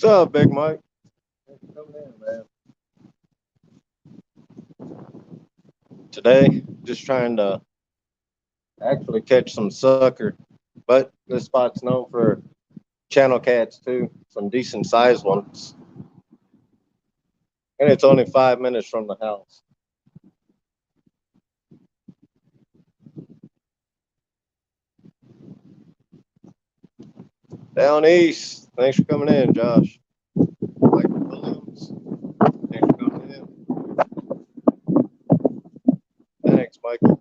What's up, Big Mike? Thanks for coming in, man. Today, just trying to actually catch some sucker, but this spot's known for channel cats too, some decent sized ones, and it's only 5 minutes from the house. Down east. Thanks for coming in, Josh. Like balloons. Thanks for coming in. Thanks, Michael.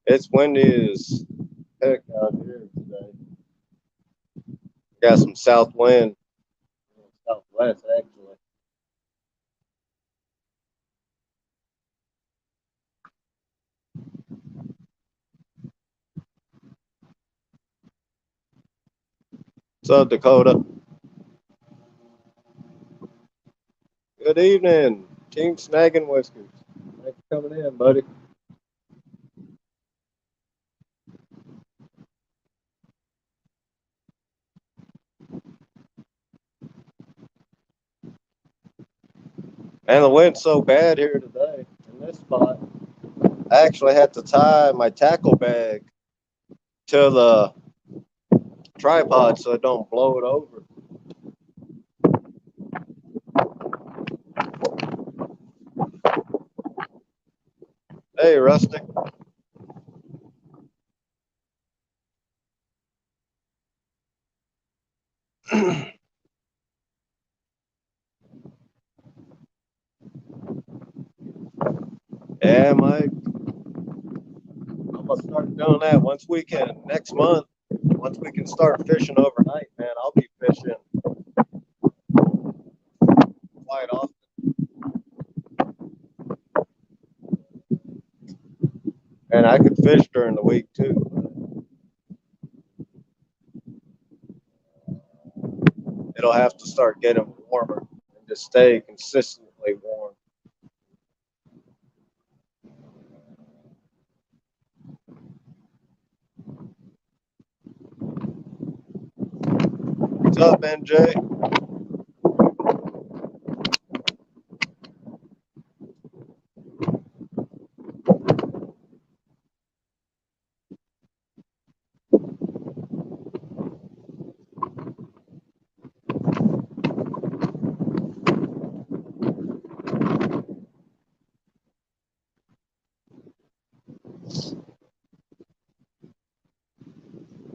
It's windy as heck out here today. Got some south wind, southwest actually. What's up, Dakota? Good evening, Team Snagging Whiskers. Thanks for coming in, buddy. And the wind's so bad here today in this spot. I actually had to tie my tackle bag to the tripod so it don't blow it over. Hey, Rustic. Yeah, Mike. I'm gonna start doing that once we can next month. Once we can start fishing overnight, man, I'll be fishing quite often. And I could fish during the week too. It'll have to start getting warmer and just stay consistently warm. What's up, NJ?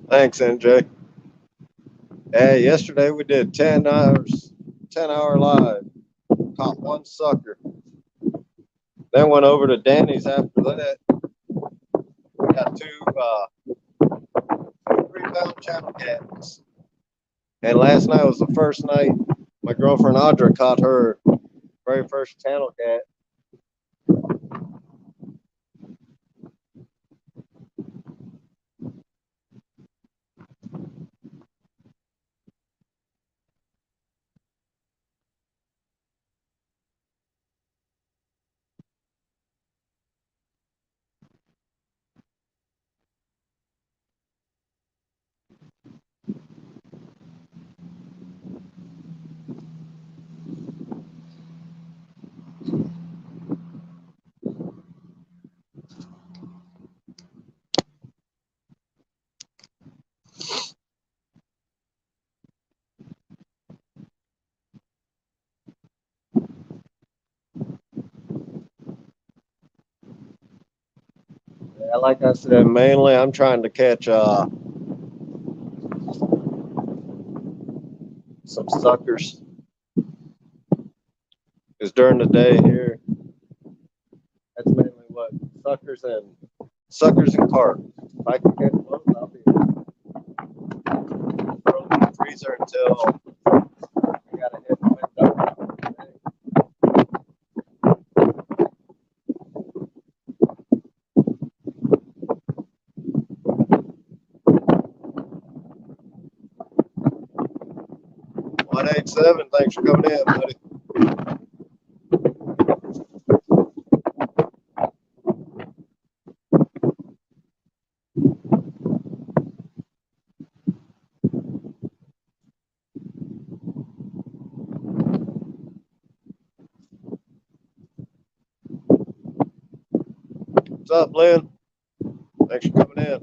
Thanks, NJ. Yeah, yesterday we did 10 hours, 10-hour live. Caught one sucker. Then went over to Danny's after that. Got two 3-pound channel cats. And last night was the first night my girlfriend Audra caught her very first channel cat. Yeah, like I said, mainly I'm trying to catch some suckers. Because during the day here, that's mainly what suckers and carp. If I can catch both, I'll be thrown in the freezer until I gotta hit the window. 187, thanks for coming in, buddy. What's up, Lynn? Thanks for coming in.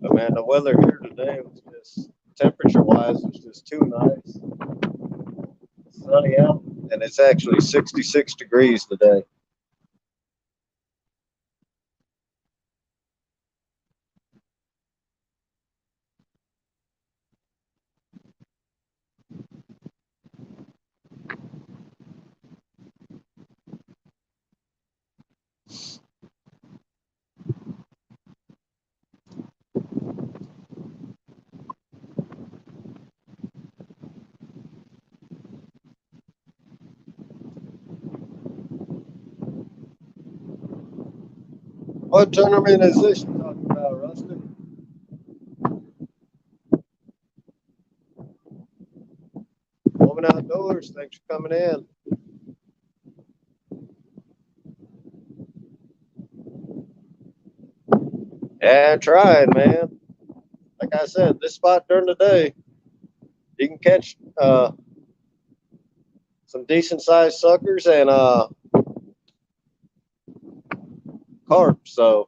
Oh, man, the weather here today was just temperature-wise was just too nice. Sunny out, and it's actually 66 degrees today. What tournament is this you're talking about, Rusty? Woman Outdoors, thanks for coming in. Yeah, trying, man. Like I said, this spot during the day, you can catch some decent sized suckers and carp. So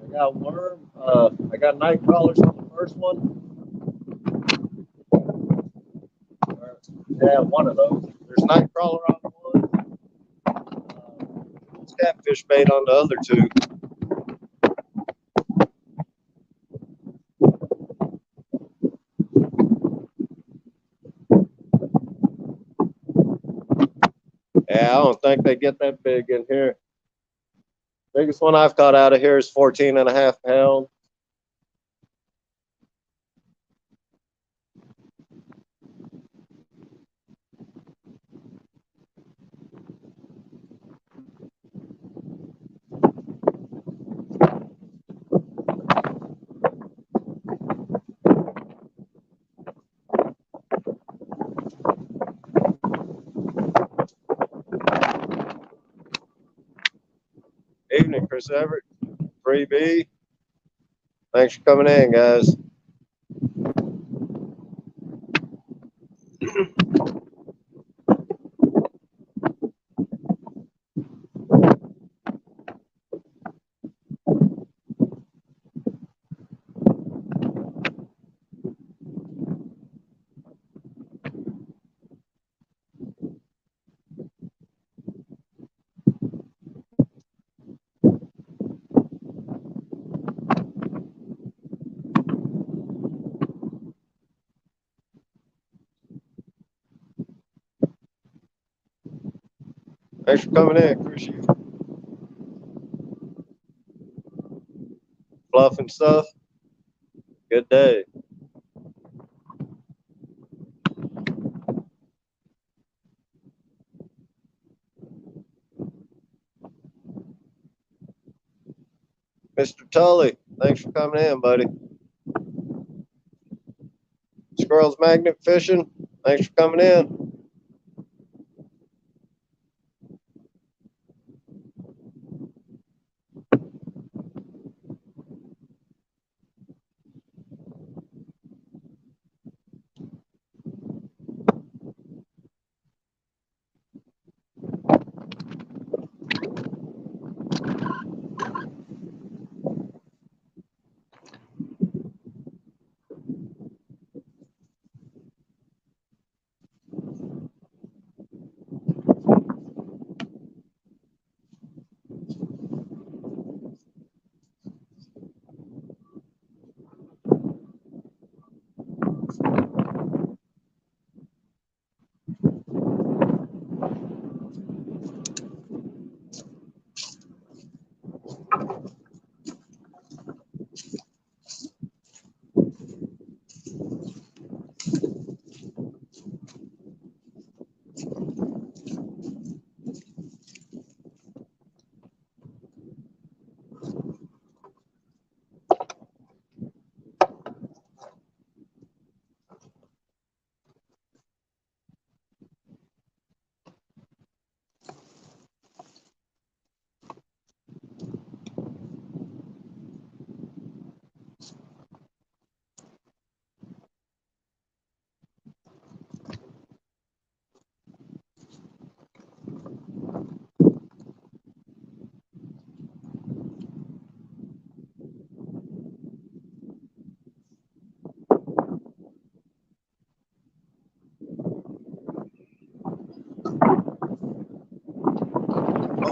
I got worm. I got night crawlers on the first one. Yeah, one of those. There's night crawler on one. There's catfish bait on the other two. Yeah, I don't think they get that big in here. Biggest one I've caught out of here is 14.5 pounds. Evening, Chris Everett. 3B. Thanks for coming in, guys. Thanks for coming in, Chris. Fluff and stuff. Good day. Mr. Tully, thanks for coming in, buddy. Squirrels Magnet Fishing, thanks for coming in.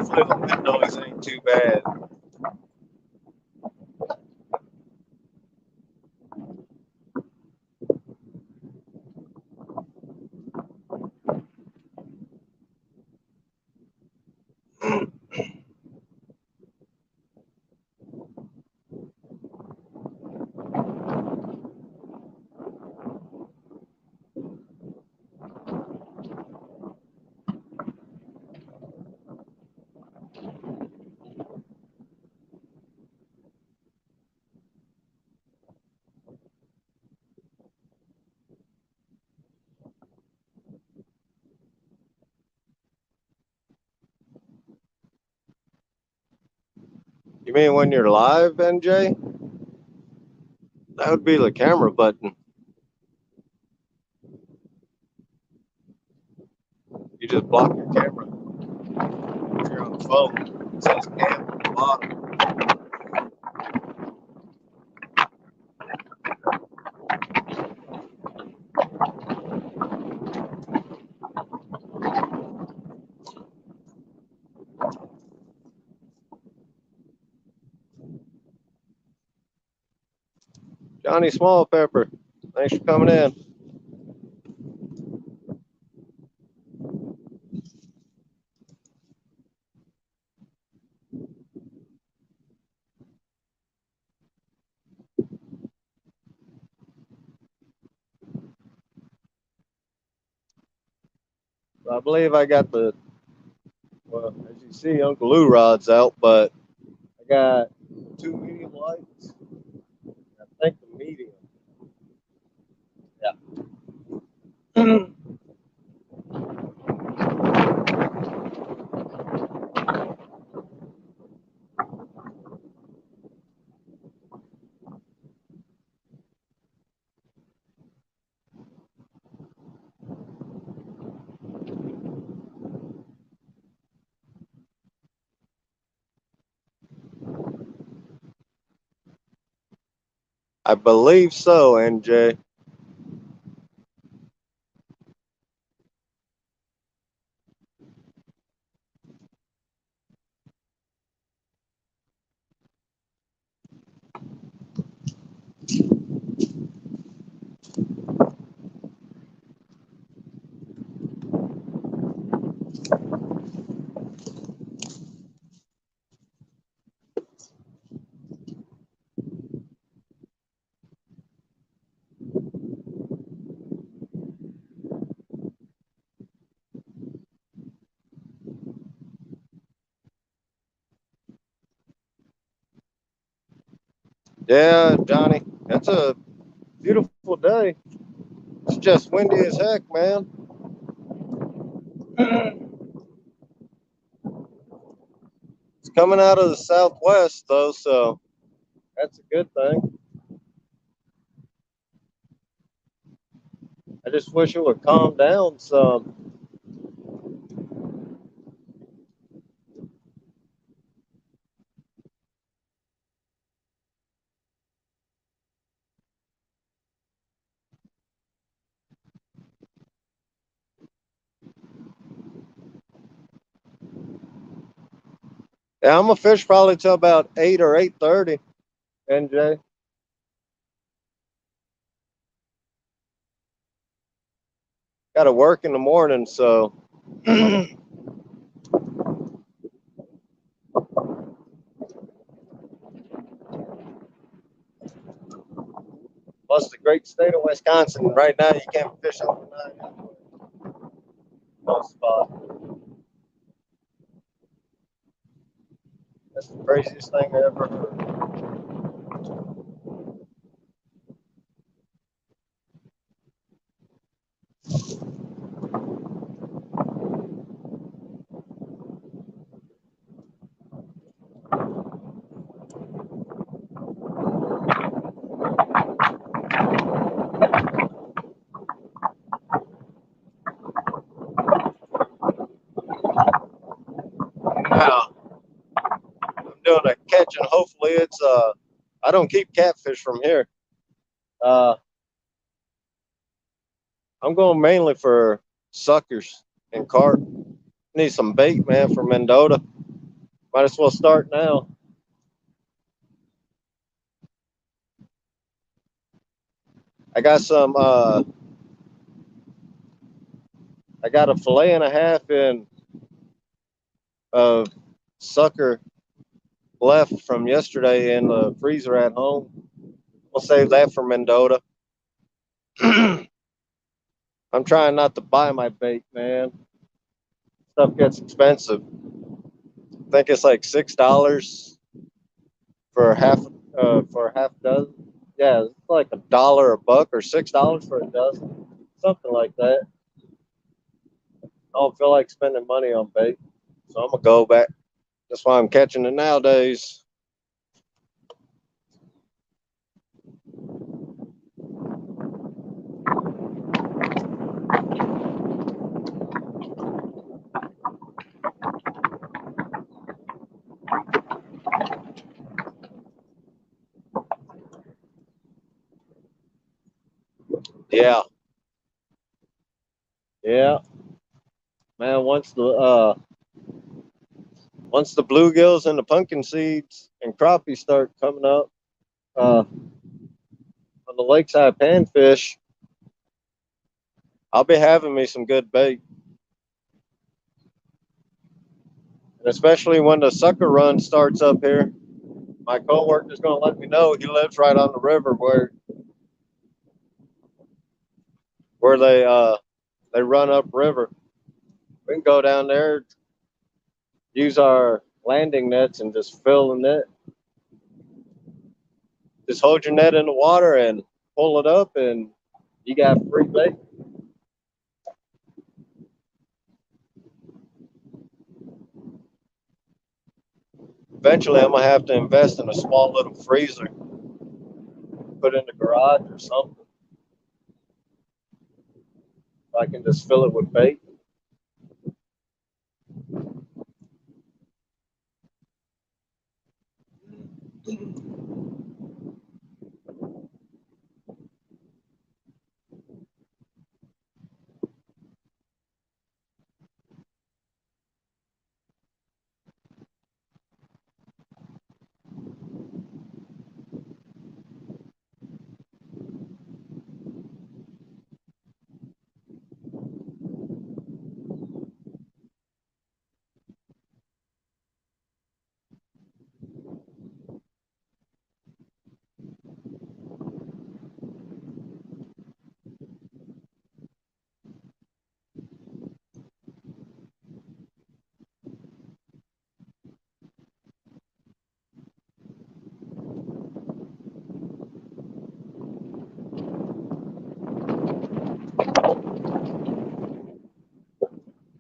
Hopefully the wind noise ain't too bad. You mean when you're live, NJ? That would be the camera button. You just block your camera. If you're on the phone, it says cam on the bottom. Johnny Small Pepper, thanks for coming in. I believe I got well, as you see, Uncle Lou rod's out, but I got 2 medium lights. I think the medium. Yeah. I believe so, NJ. Yeah, Johnny, it's a beautiful day. It's just windy as heck, man. It's coming out of the southwest, though, so that's a good thing. I just wish it would calm down some. Yeah, I'm gonna fish probably till about 8 or 8:30, NJ. Got to work in the morning, so. Plus, the great state of Wisconsin, right now you can't fish overnight. No spot. That's the craziest thing I ever heard. Now, I'm doing a catch, and hopefully it's I don't keep catfish from here. Uh, I'm going mainly for suckers and carp. Need some bait, man, for Mendota. Might as well start now. I got some. I got a fillet and a half in of sucker left from yesterday in the freezer at home. We'll save that for Mendota. I'm trying not to buy my bait, man. Stuff gets expensive. I think it's like $6 for a half dozen. Yeah, it's like $1 a buck or $6 for a dozen, something like that. I don't feel like spending money on bait, so I'm gonna go back. That's why I'm catching it nowadays. Yeah, yeah, man. Once the bluegills and the pumpkin seeds and crappie start coming up on the lakeside panfish, I'll be having me some good bait, and especially when the sucker run starts up here. My coworker's going to let me know. He lives right on the river where they run up river. We can go down there, use our landing nets, and just fill the net. Just hold your net in the water and pull it up, and you got free bait. Eventually, I'm gonna have to invest in a small little freezer, put in the garage or something. I can just fill it with bait.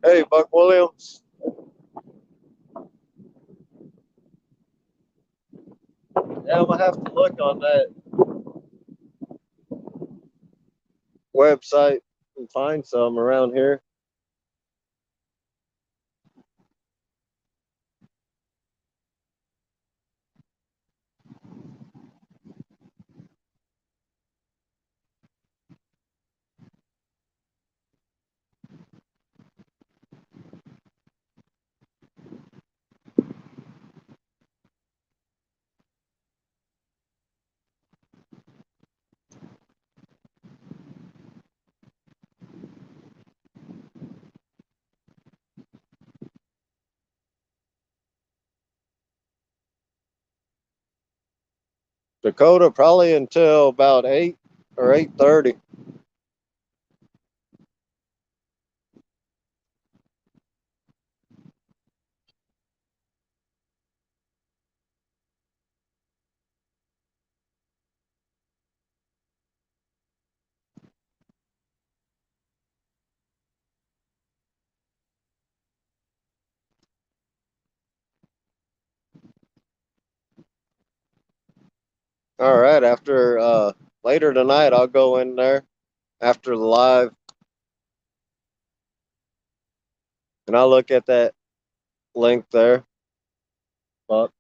Hey, Buck Williams. Yeah, I'm gonna have to look on that website and find some around here. Dakota probably until about 8 or 8:30. All right. After later tonight, I'll go in there after the live, and I'll look at that link there. But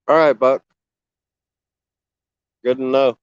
All right, Buck. Good to know.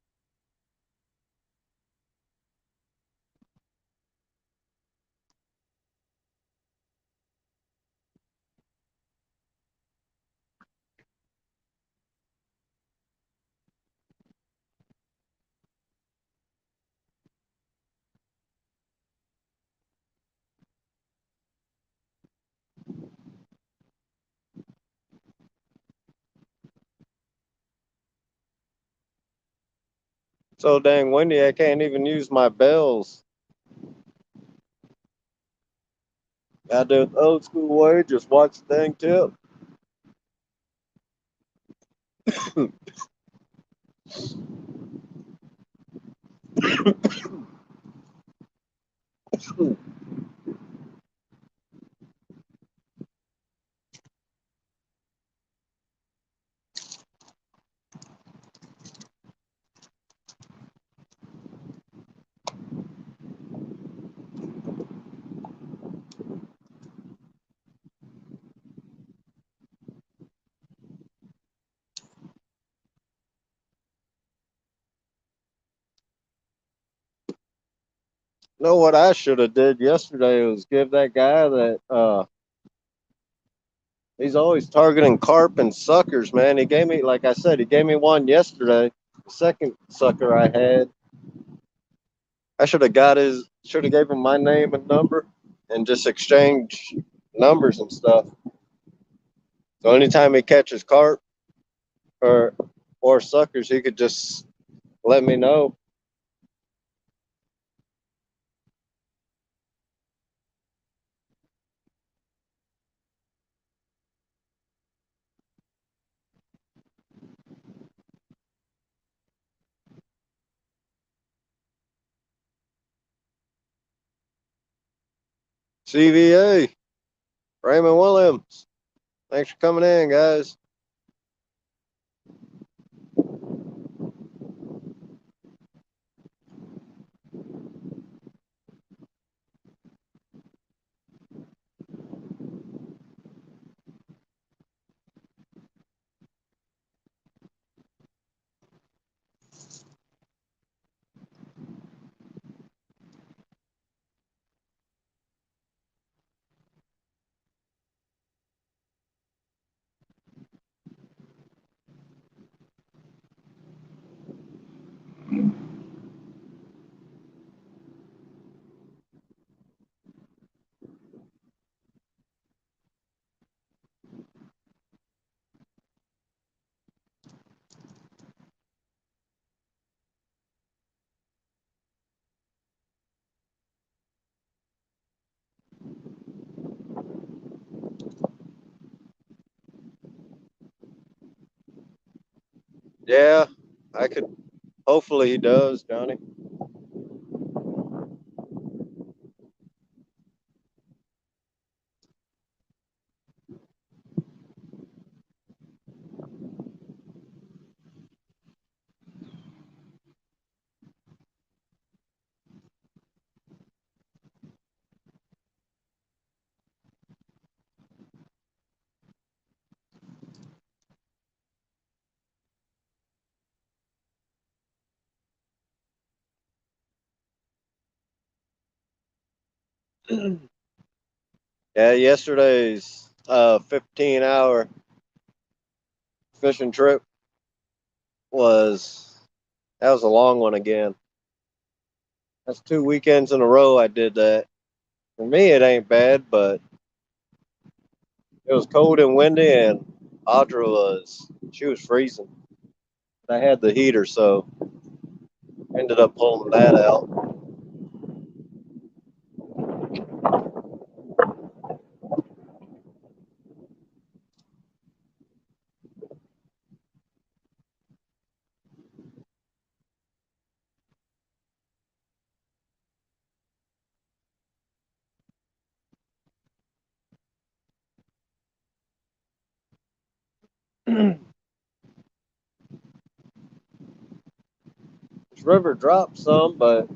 So dang windy, I can't even use my bells. I do it the old school way, just watch the dang tip. Know what I should have did yesterday was give that guy that he's always targeting carp and suckers, man. He gave me, like I said, he gave me one yesterday. The second sucker I had, I should have gave him my name and number, and just exchange numbers and stuff. So anytime he catches carp or suckers, he could just let me know. CVA, Raymond Williams. Thanks for coming in, guys. Yeah, I could. Hopefully he does, Johnny. Yeah, yesterday's 15-hour fishing trip was that was a long one again. That's 2 weekends in a row I did that. For me, it ain't bad, but it was cold and windy, and Audra she was freezing. I had the heater, so ended up pulling that out. This river dropped some, but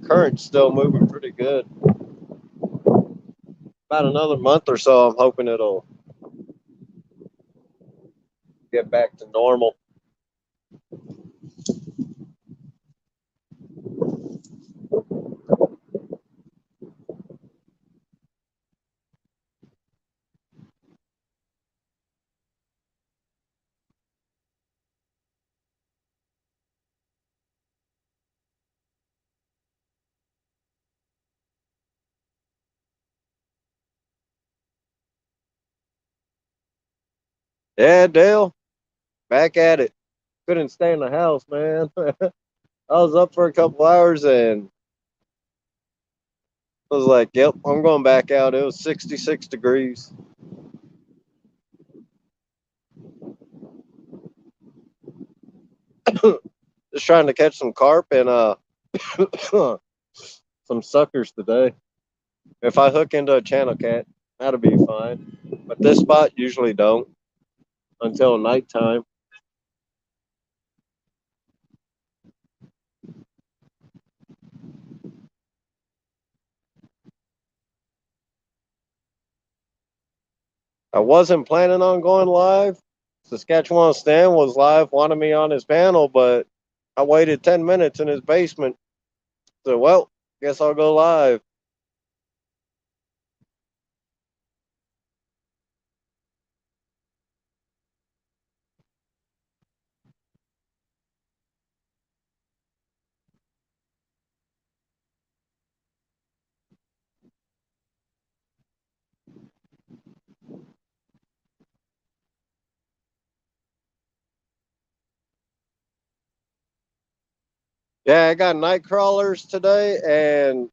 current's still moving pretty good. About another month or so, I'm hoping it'll get back to normal. Yeah, Dale, back at it. Couldn't stay in the house, man. I was up for a couple hours and I was like, yep, I'm going back out. It was 66 degrees. Just trying to catch some carp and some suckers today. If I hook into a channel cat, that'll be fine. But this spot usually don't until nighttime. I wasn't planning on going live. Saskatchewan Stan was live, wanted me on his panel, but I waited 10 minutes in his basement. So, well, guess I'll go live. Yeah, I got night crawlers today and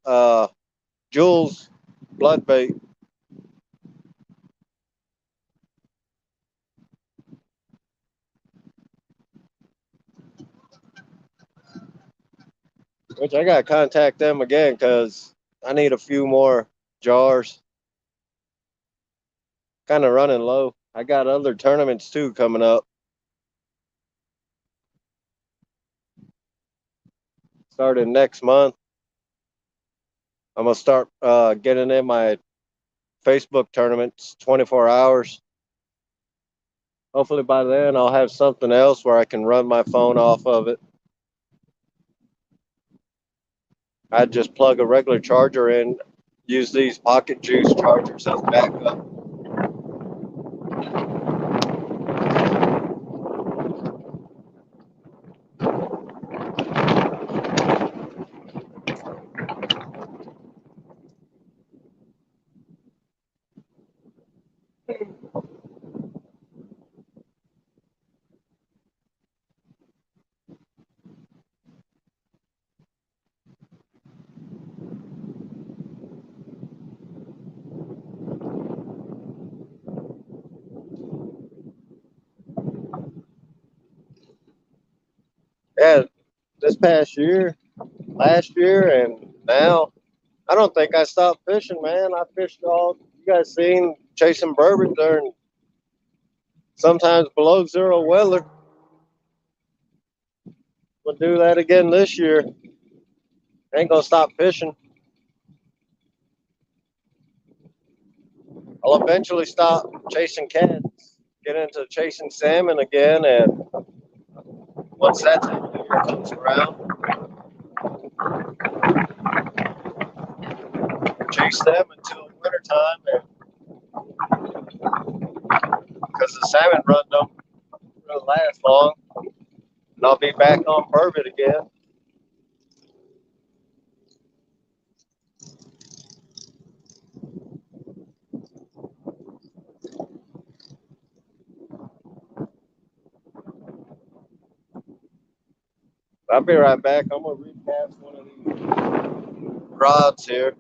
Jules blood bait. Which I gotta contact them again because I need a few more jars. Kind of running low. I got other tournaments too coming up. Starting next month. I'm gonna start getting in my Facebook tournaments 24 hours. Hopefully by then I'll have something else where I can run my phone off of it. I'd just plug a regular charger in, use these Pocket Juice chargers as backup. Yeah, this past year, last year, and now, I don't think I stopped fishing, man. I fished all, you guys seen chasing burbot during sometimes below zero weather. We'll do that again this year. Ain't gonna stop fishing. I'll eventually stop chasing cats, get into chasing salmon again, and once that time of year comes around, chase them until wintertime, and because the salmon run don't really last long, and I'll be back on burbot again. I'll be right back. I'm gonna recast one of these rods here.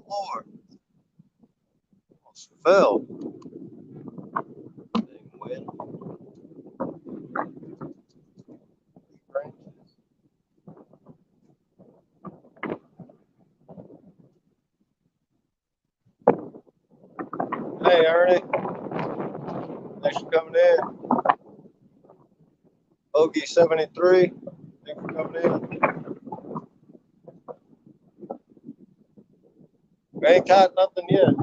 Lord, almost fell. Dang wind. Hey, Ernie. Thanks for coming in. Ogie 73. Thanks for coming in. We ain't caught nothing yet.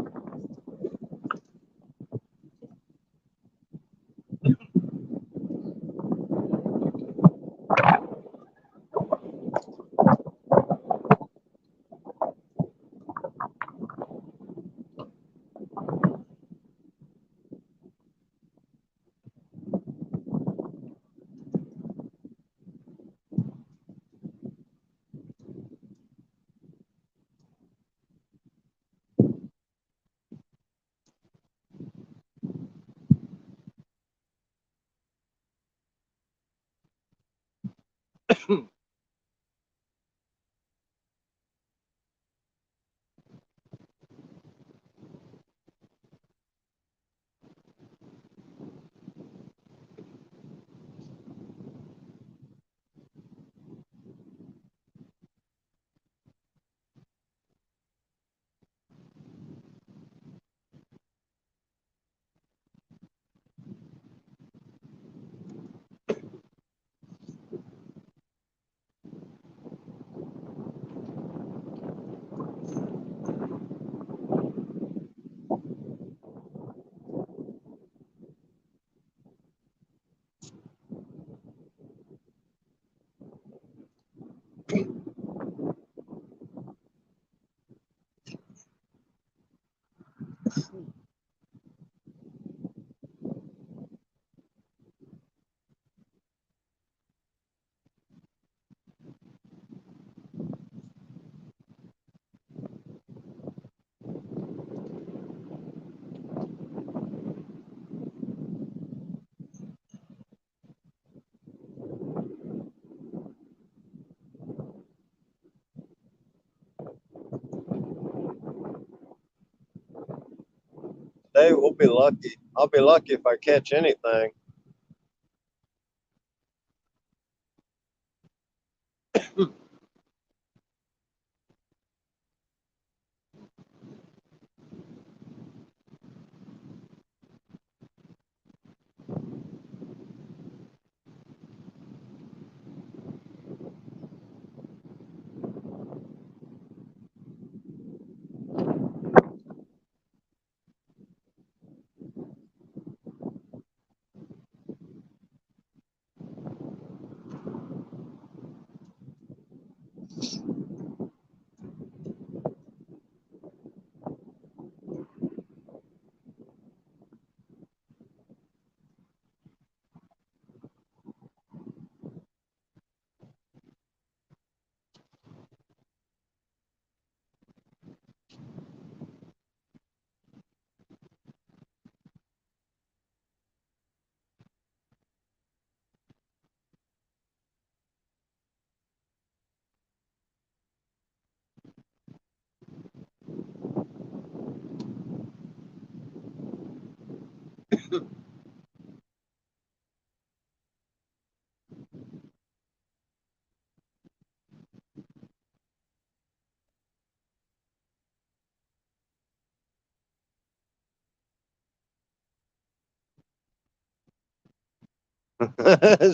Today we'll be lucky. I'll be lucky if I catch anything.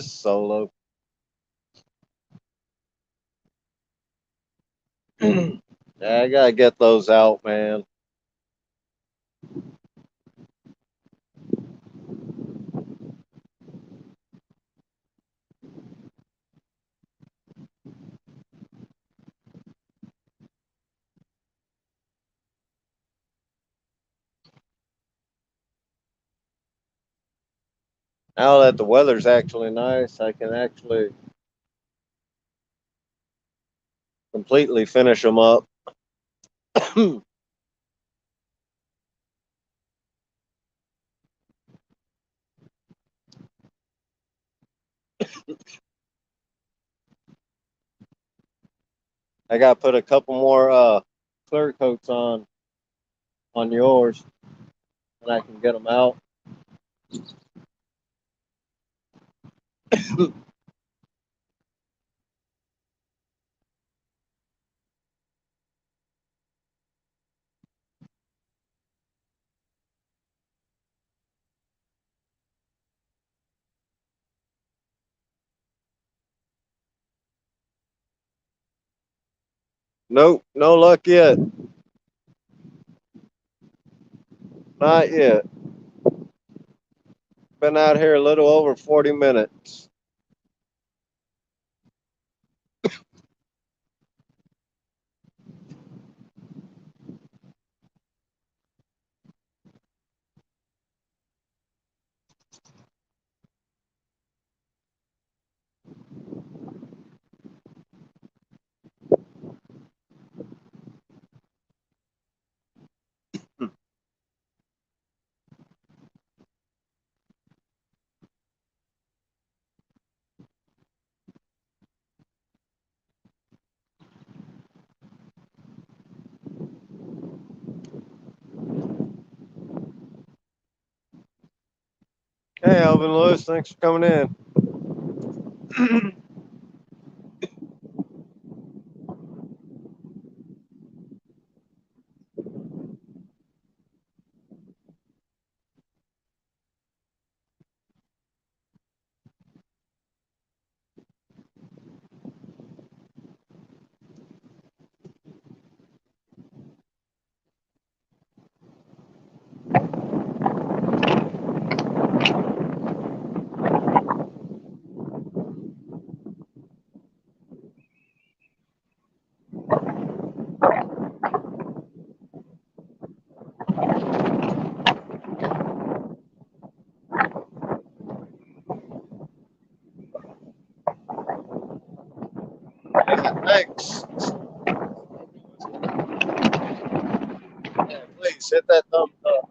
Solo. Yeah, I gotta get those out, man. Now that the weather's actually nice, I can actually completely finish them up. I got to put a couple more clear coats on yours, and I can get them out. Nope, no luck yet. Not yet. Been out here a little over 40 minutes. Hey, Alvin Lewis, thanks for coming in. Thanks. Yeah, please hit that thumbs up.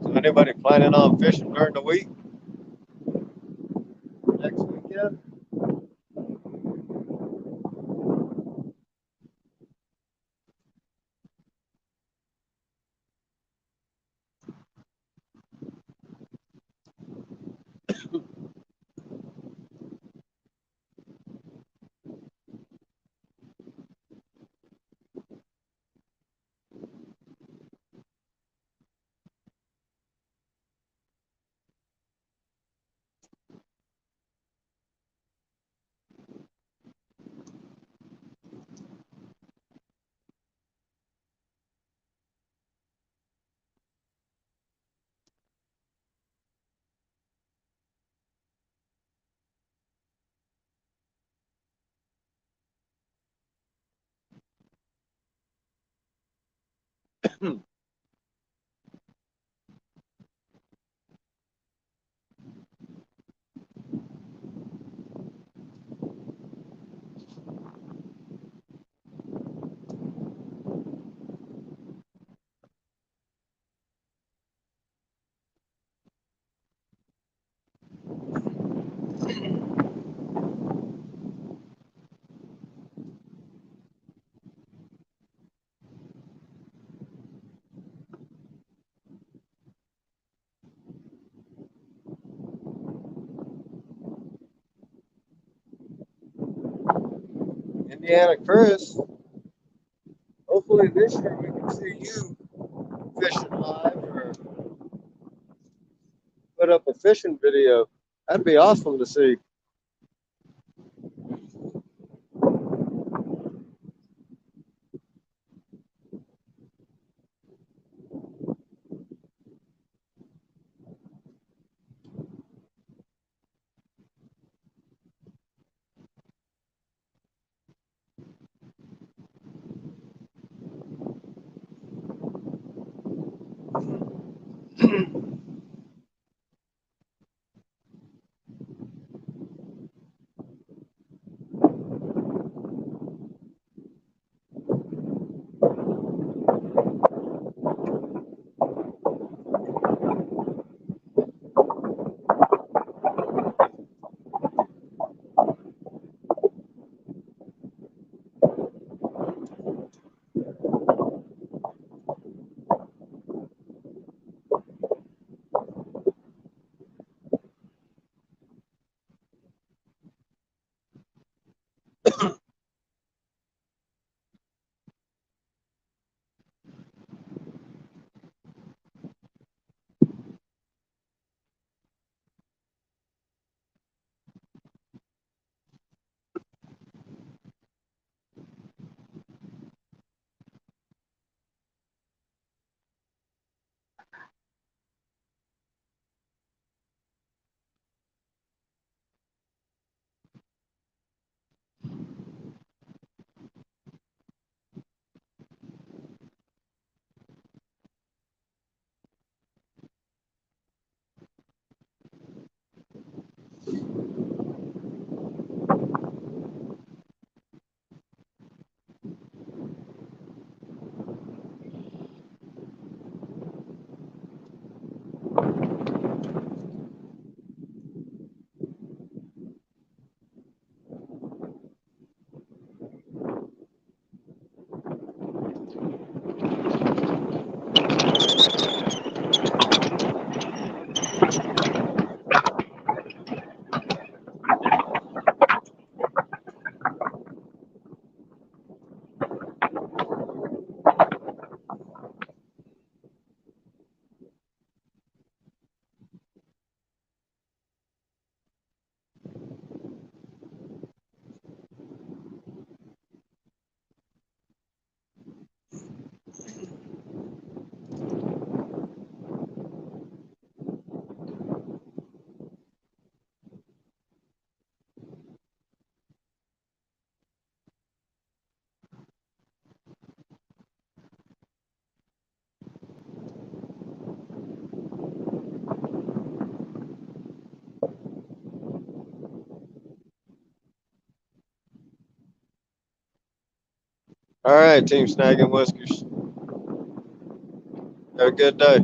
So anybody planning on fishing during the week? Next weekend? Indiana Chris, hopefully this year we can see you fishing live or put up a fishing video. That'd be awesome to see. All right, Team Snagging Whiskers. Have a good day.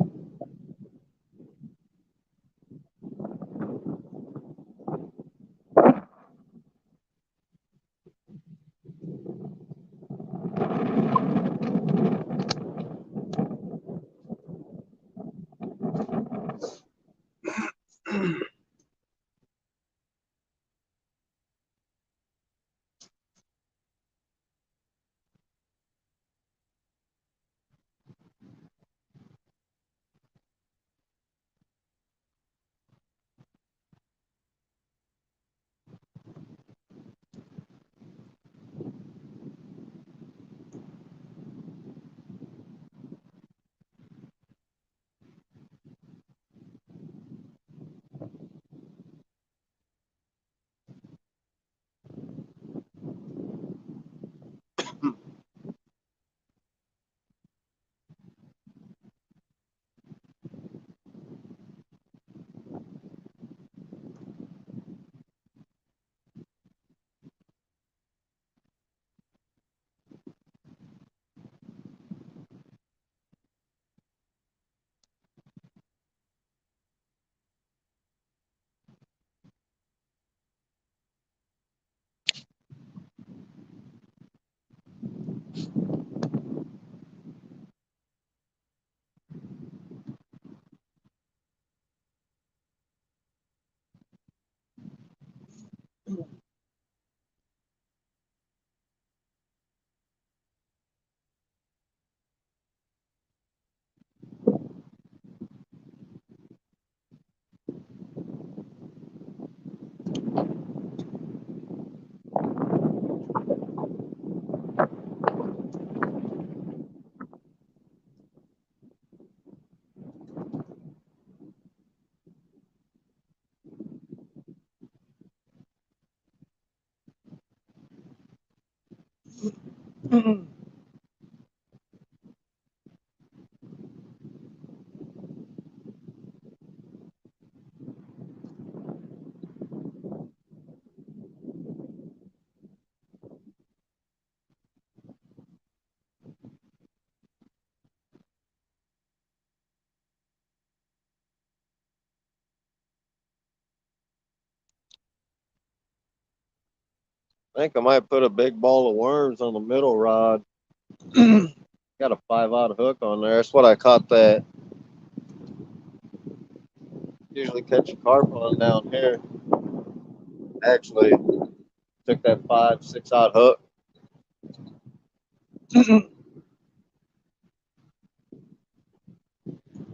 I think I might put a big ball of worms on the middle rod. Got a 5/0 hook on there. That's what I caught that. Usually catch a carp on down here. Actually, took that 5/6 hook.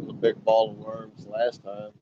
A big ball of worms last time.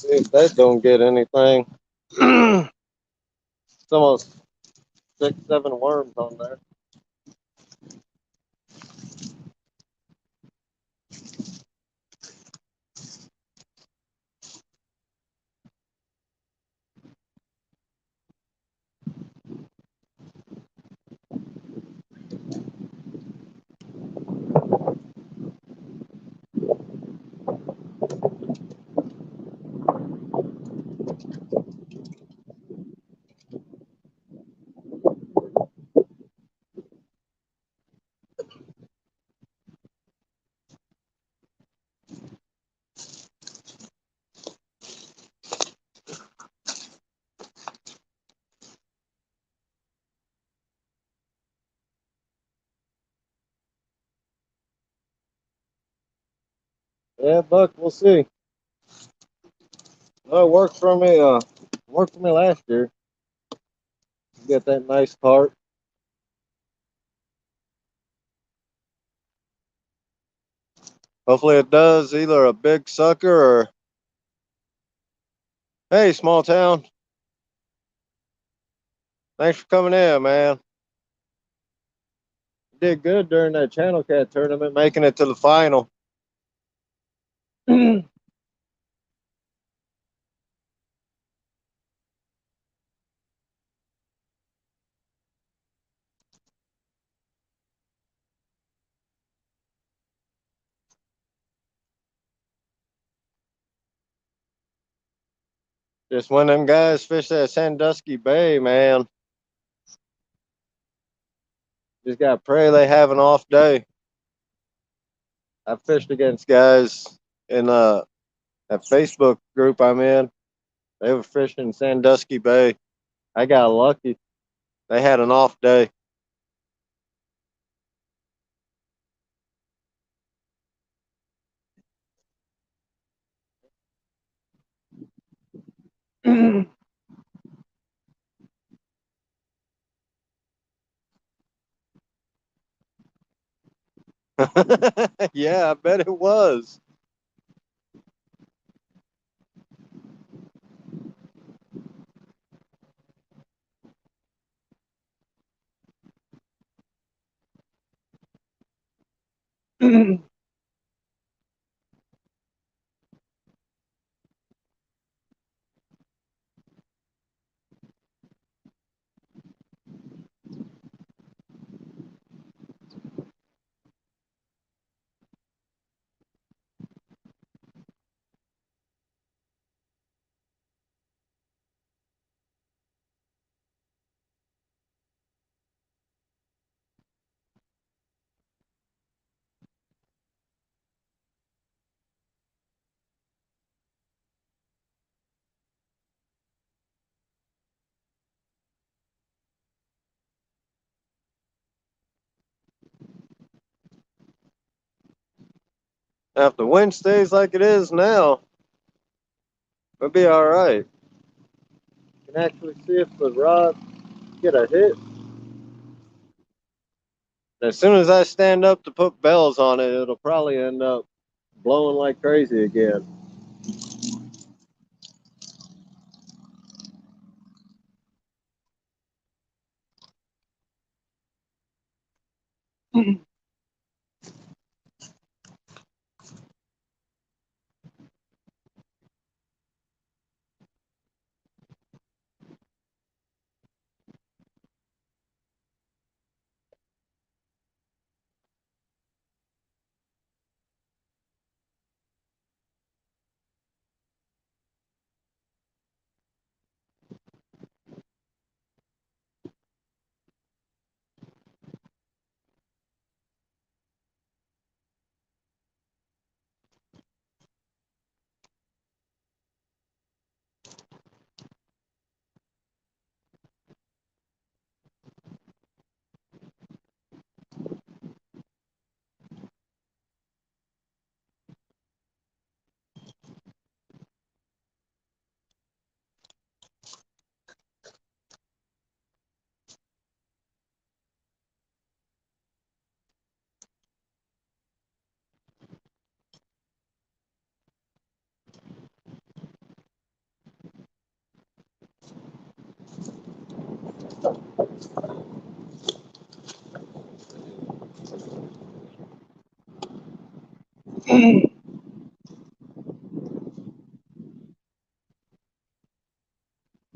See if that don't get anything. It's almost 6, 7 worms on there. Yeah, Buck, we'll see. Well, it worked for me. Worked for me last year. Get that nice part. Hopefully, it does either a big sucker or hey, small town. Thanks for coming in, man. You did good during that Channel Cat tournament, making it to the final. Just when them guys fish that Sandusky Bay, man. Just got to pray they have an off day. I fished against guys in that Facebook group I'm in. They were fishing Sandusky Bay. I got lucky. They had an off day. Yeah, I bet it was. Now, if the wind stays like it is now, it'll be all right. You can actually see if the rod get a hit. As soon as I stand up to put bells on it, it'll probably end up blowing like crazy again.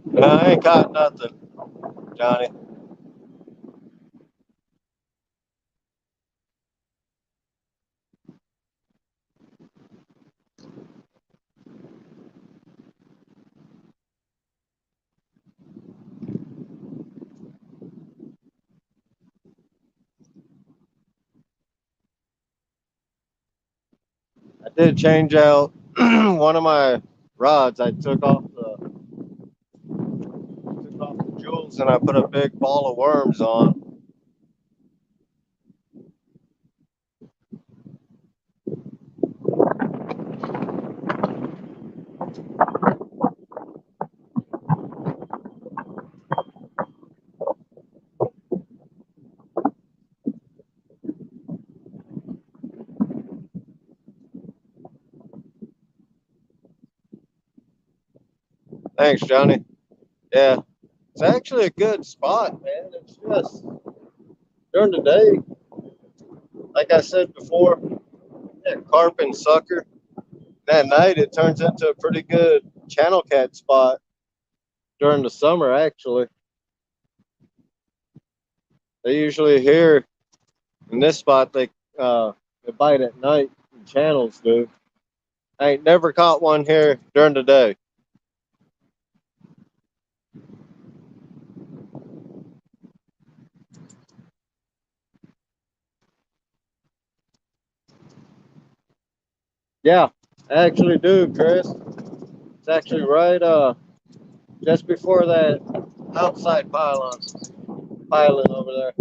No, I ain't caught nothing, Johnny. I did change out one of my rods. I took off the jewels and I put a big ball of worms on. Thanks, Johnny. Yeah, it's actually a good spot, man. It's just during the day, like I said before, yeah, carp and sucker. At night, it turns into a pretty good channel cat spot during the summer, actually. They usually here in this spot, they bite at night, channels do. I ain't never caught one here during the day. Yeah, I actually do, Chris. It's actually right just before that outside pylon over there.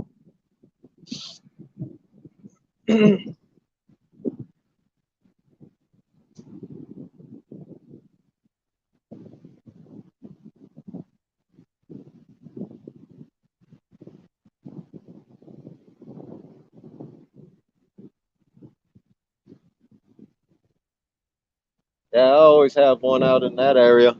Yeah, I always have one out in that area.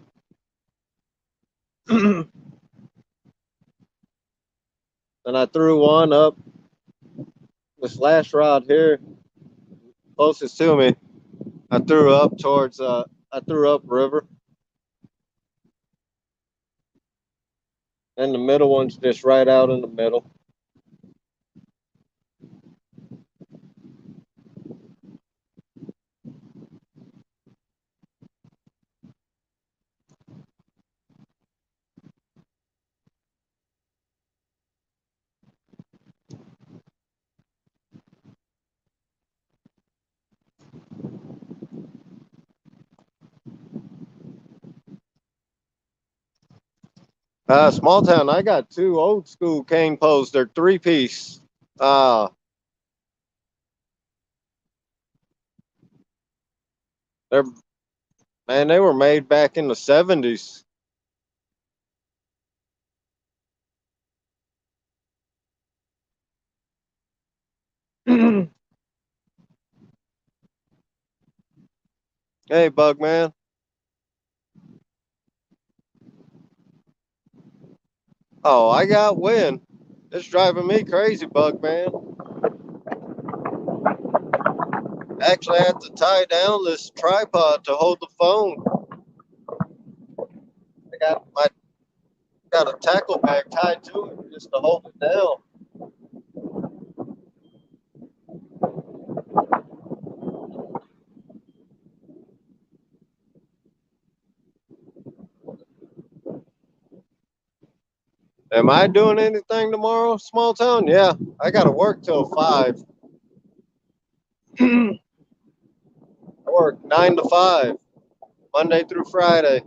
And I threw one up this last rod here, closest to me. I threw up towards I threw up river. And the middle one's just right out in the middle. Small town, I got two old school cane poles. They're 3-piece. Uh, they're Man, they were made back in the 70s. Hey, Bugman. Oh, I got wind. It's driving me crazy, Bugman. Actually, I have to tie down this tripod to hold the phone. I got a tackle bag tied to it just to hold it down. Am I doing anything tomorrow, small town? Yeah, I got to work till 5. I work 9 to 5, Monday through Friday.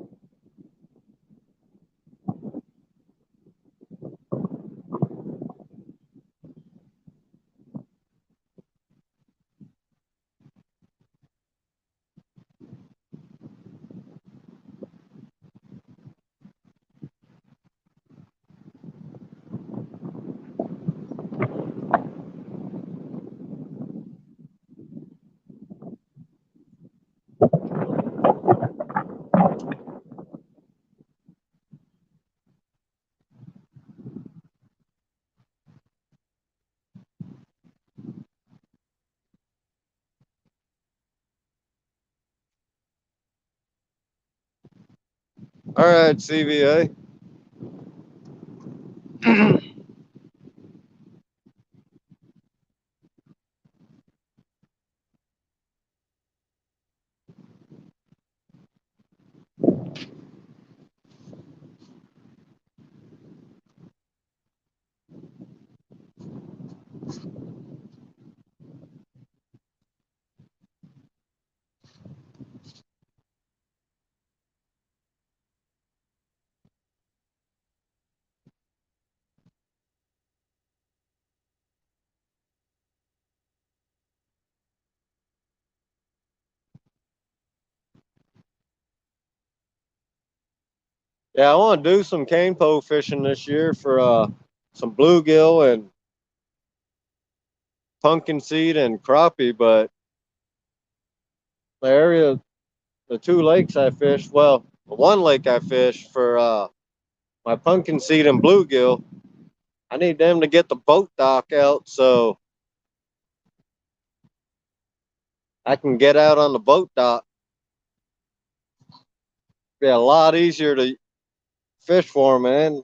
All right, CVA. Yeah, I want to do some cane pole fishing this year for some bluegill and pumpkin seed and crappie, but the area, the two lakes I fished, well, the one lake I fished for my pumpkin seed and bluegill, I need them to get the boat dock out so I can get out on the boat dock. Be a lot easier to fish for them, man.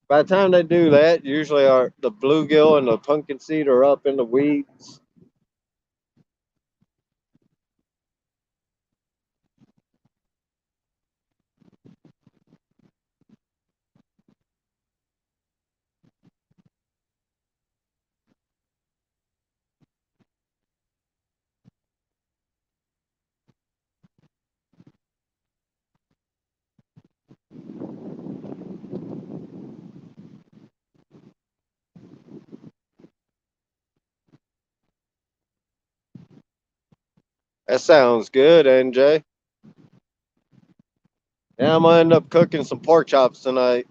By the time they do that, usually the bluegill and the pumpkin seed are up in the weeds. That sounds good, NJ. Yeah, I'm gonna end up cooking some pork chops tonight.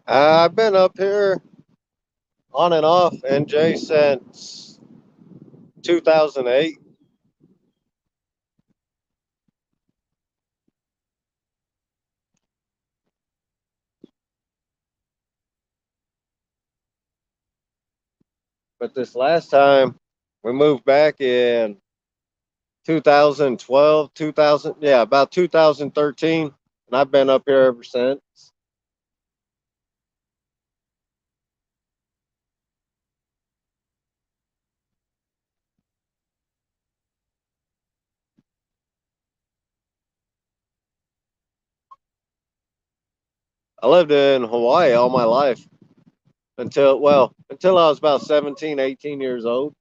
I've been up here on and off, NJ, since 2008. But this last time we moved back in 2012, 2000, yeah, about 2013. And I've been up here ever since. I lived in Hawaii all my life until I was about 17, 18 years old.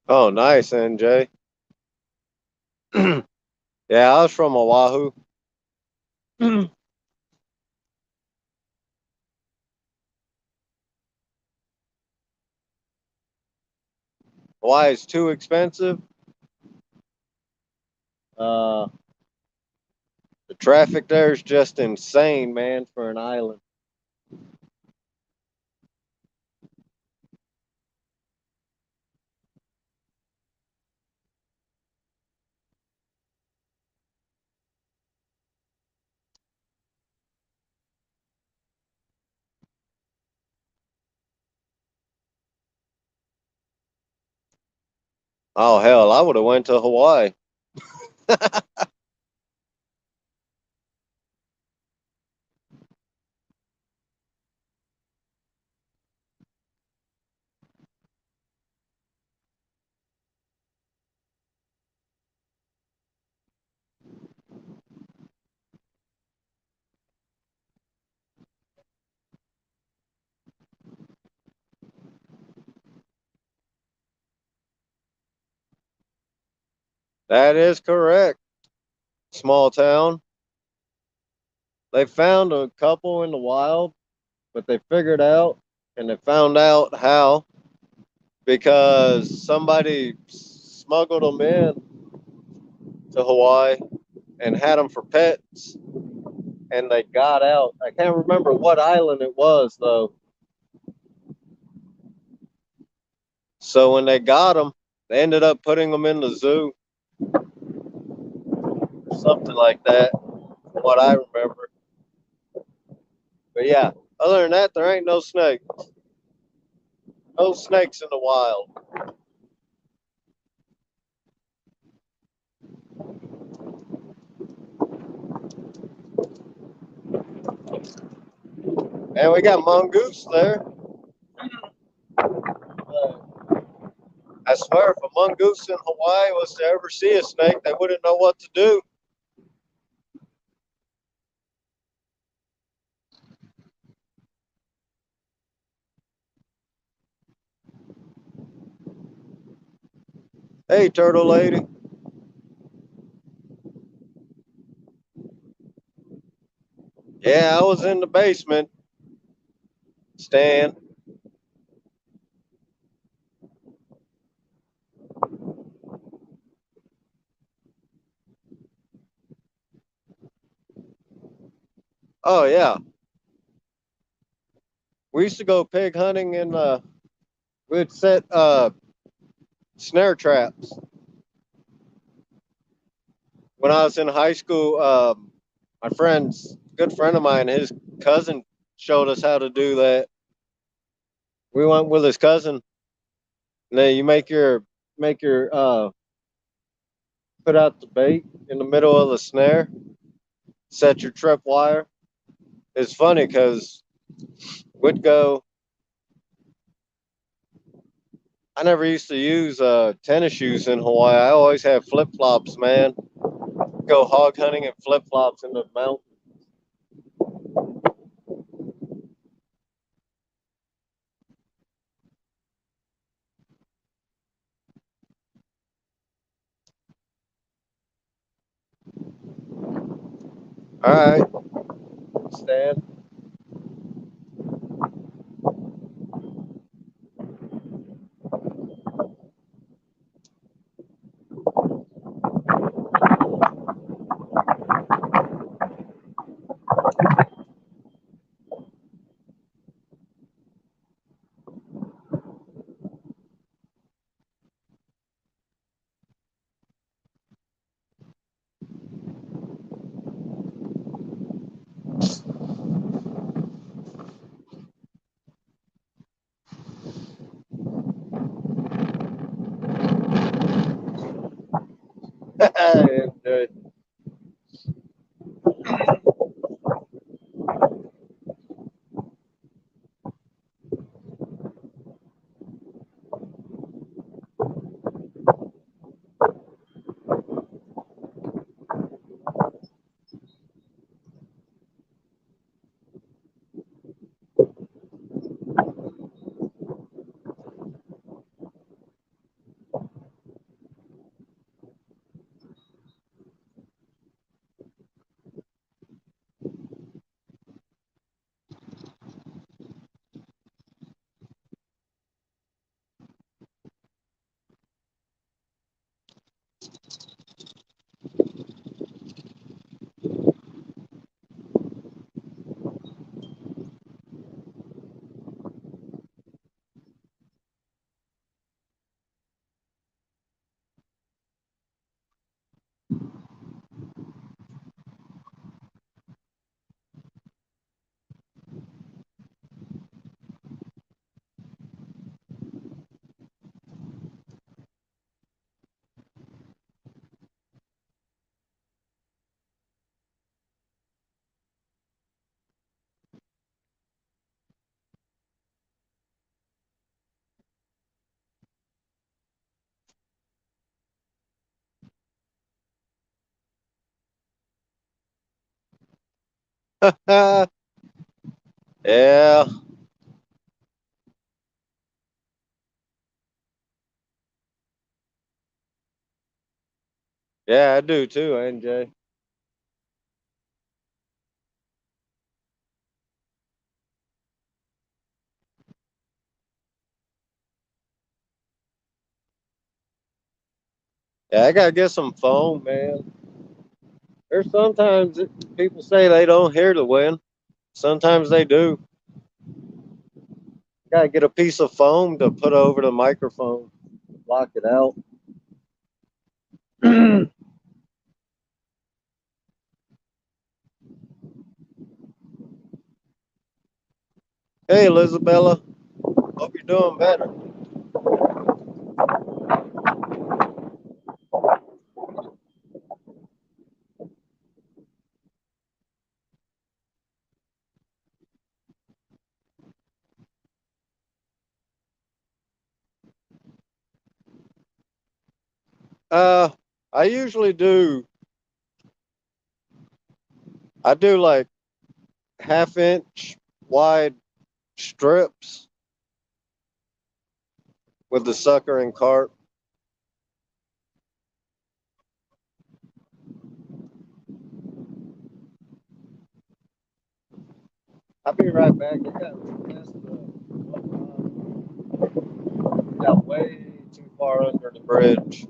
Oh, nice, NJ. Yeah, I was from Oahu. Why it's too expensive? Uh, the traffic there is just insane, man, for an island. Oh hell, I would have went to Hawaii. That is correct. Small town. They found a couple in the wild, but they figured out and they found out how because somebody smuggled them in to Hawaii and had them for pets and they got out. I can't remember what island it was though. So when they got them, they ended up putting them in the zoo or something like that, from what I remember. But yeah, other than that, there ain't no snake. No snakes in the wild. And we got mongoose there. I swear, if a mongoose in Hawaii was to ever see a snake, they wouldn't know what to do. Hey, turtle lady. Yeah, I was in the basement, Stan. Oh yeah, we used to go pig hunting and we'd set snare traps. When I was in high school, my friend's good friend of mine, his cousin showed us how to do that. We went with his cousin. And then you make your put out the bait in the middle of the snare, set your trip wire. It's funny because we'd go. I never used to use tennis shoes in Hawaii. I always have flip flops, man. Go hog hunting in flip flops in the mountain. All right, Stan. Yeah. Yeah, I do too, NJ. Yeah, I gotta get some foam, man. There's sometimes people say they don't hear the wind. Sometimes they do. Gotta get a piece of foam to put over the microphone, block it out. Hey, Elizabella. Hope you're doing better. Uh, I usually do. I do like half-inch wide strips with the sucker and carp. I'll be right back. Got way too far under the bridge.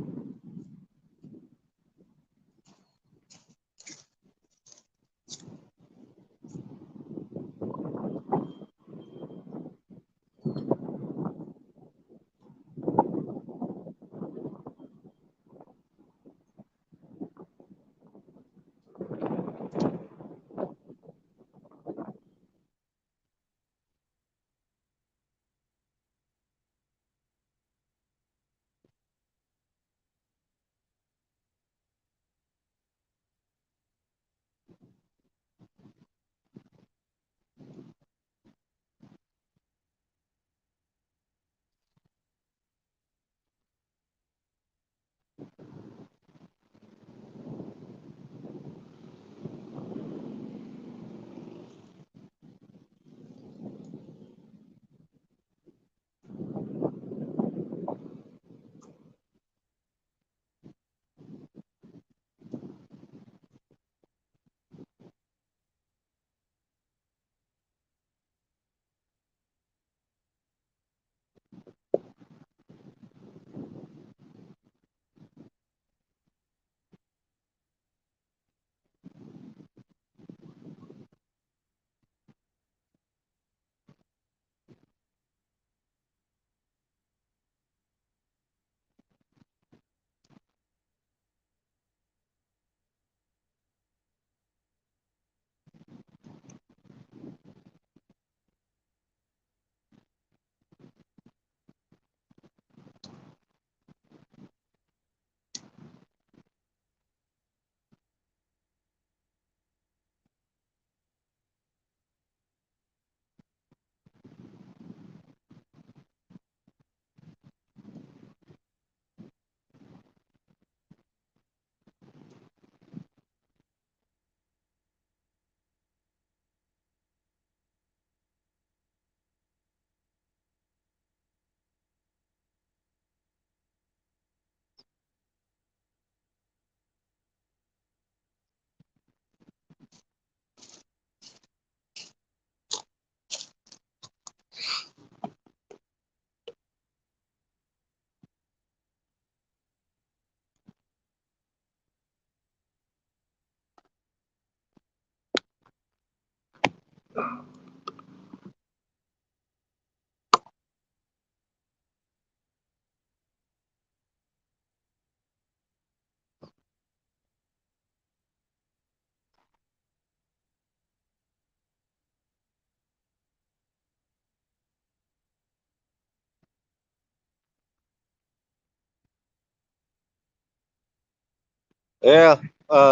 Yeah,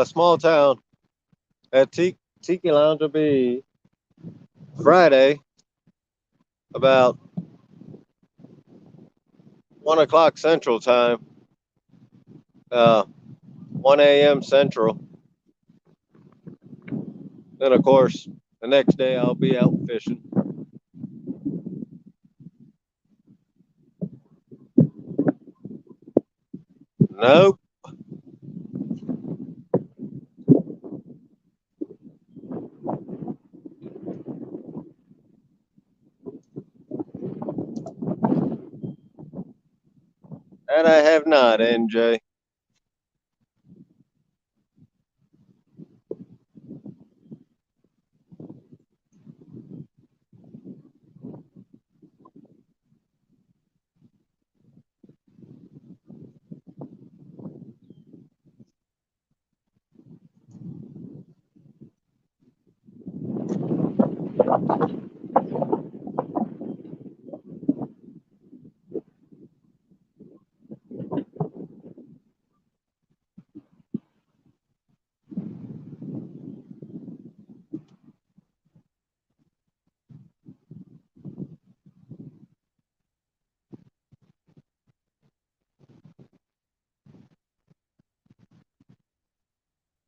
small town. At Tiki Lounge will be Friday about 1 o'clock Central Time, 1 a.m. Central. Then, of course, the next day I'll be out fishing. Nope. And I have not, NJ.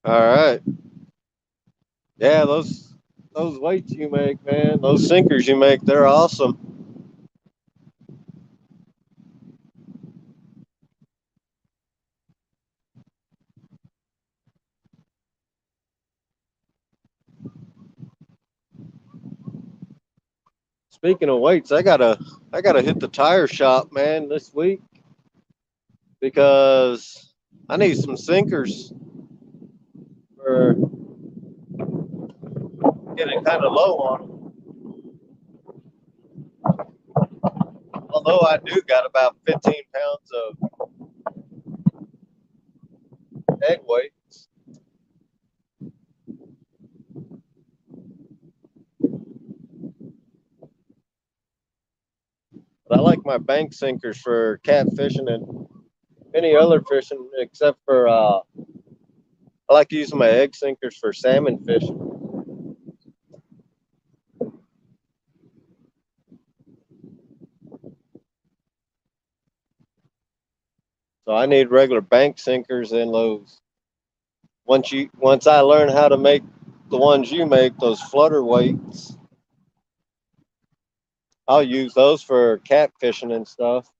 All right. Yeah, those weights you make, man, those sinkers you make, they're awesome. Speaking of weights, I gotta hit the tire shop, man, this week because I need some sinkers for getting kind of low on them. Although I do got about 15 pounds of egg weights. But I like my bank sinkers for catfishing and any other fishing except for I like using my egg sinkers for salmon fishing. So I need regular bank sinkers and those. Once I learn how to make the ones you make, those flutter weights, I'll use those for catfishing and stuff.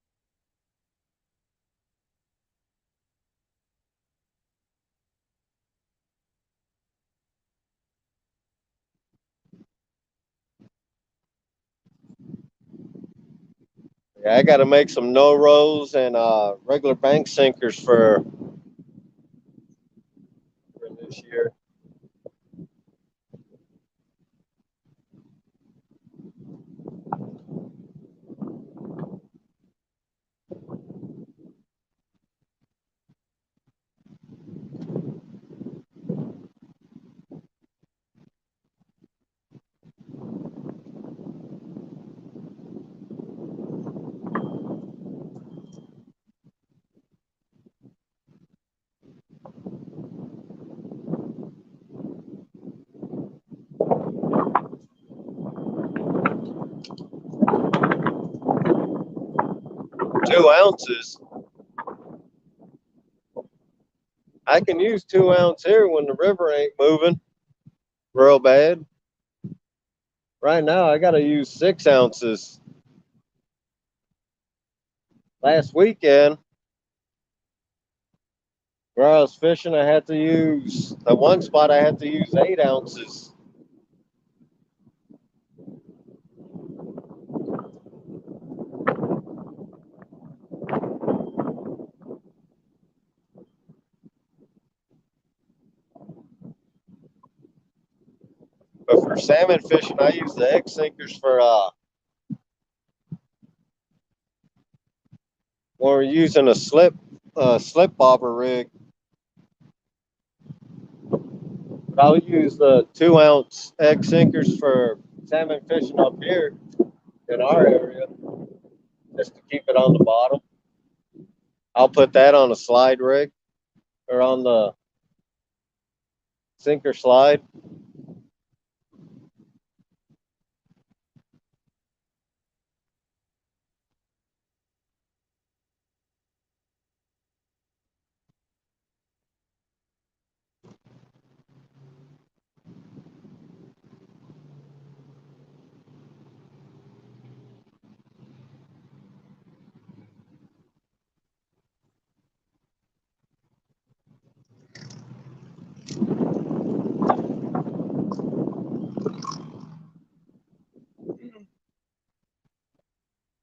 Yeah, I got to make some no rows and regular bank sinkers for this year. 2 ounces. I can use 2 ounce here when the river ain't moving real bad. Right now, I got to use 6 ounces. Last weekend, where I was fishing, I had to use, at one spot, I had to use 8 ounces. But for salmon fishing, I use the egg sinkers for when we're using a slip bobber rig. But I'll use the 2 ounce egg sinkers for salmon fishing up here in our area, just to keep it on the bottom. I'll put that on a slide rig or on the sinker slide.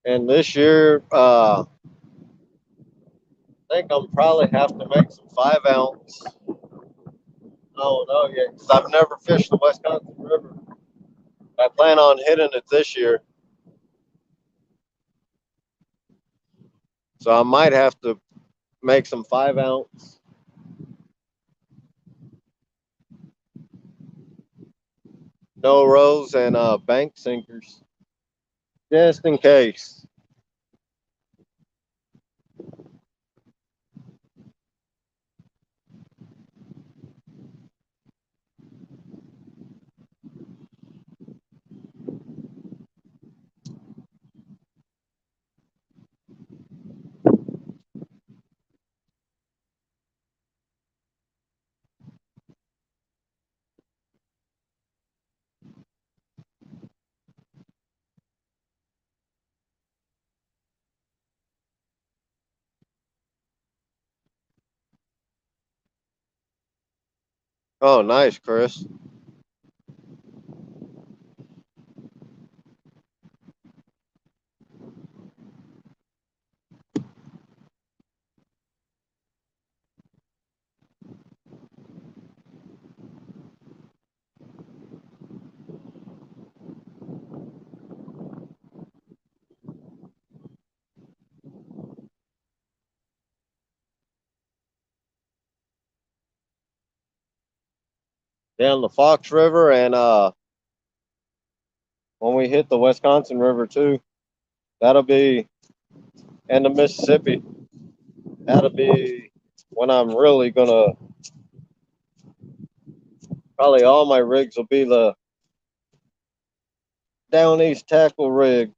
And this year, I think I'm probably have to make some 5 ounce. I don't know yet because I've never fished the Wisconsin River. I plan on hitting it this year, so I might have to make some 5 ounce. No rows and bank sinkers, just in case. Oh, nice, Chris. Down the Fox River, and when we hit the Wisconsin River too, that'll be and the Mississippi. That'll be when I'm really gonna. Probably all my rigs will be the down east tackle rigs.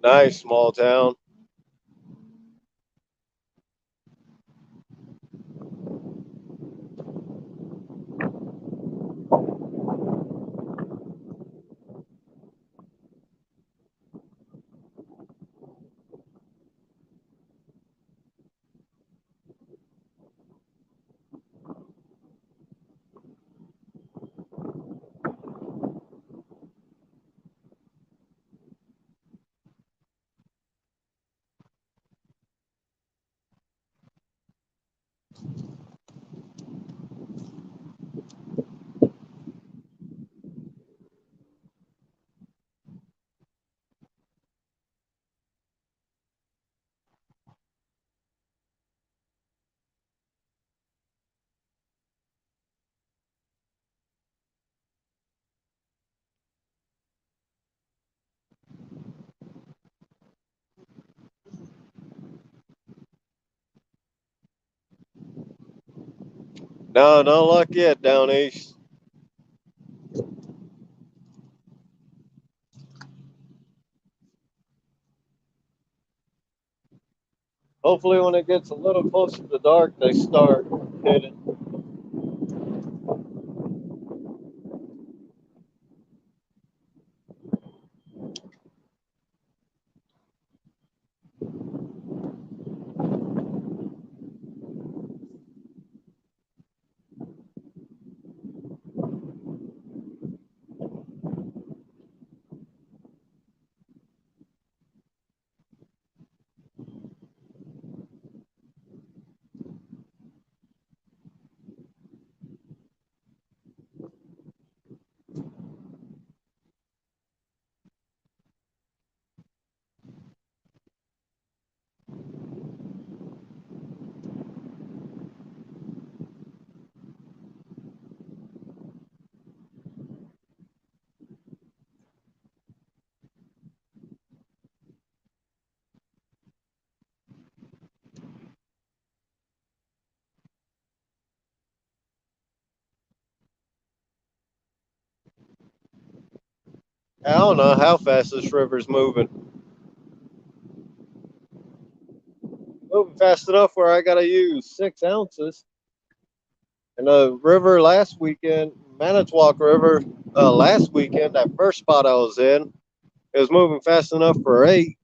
Nice small town. No, no luck yet down east. Hopefully, when it gets a little closer to dark, they start hitting. I don't know how fast this river's moving. Moving fast enough where I got to use 6 ounces. And the river last weekend, Manitowoc River, last weekend, that first spot I was in, it was moving fast enough for 8.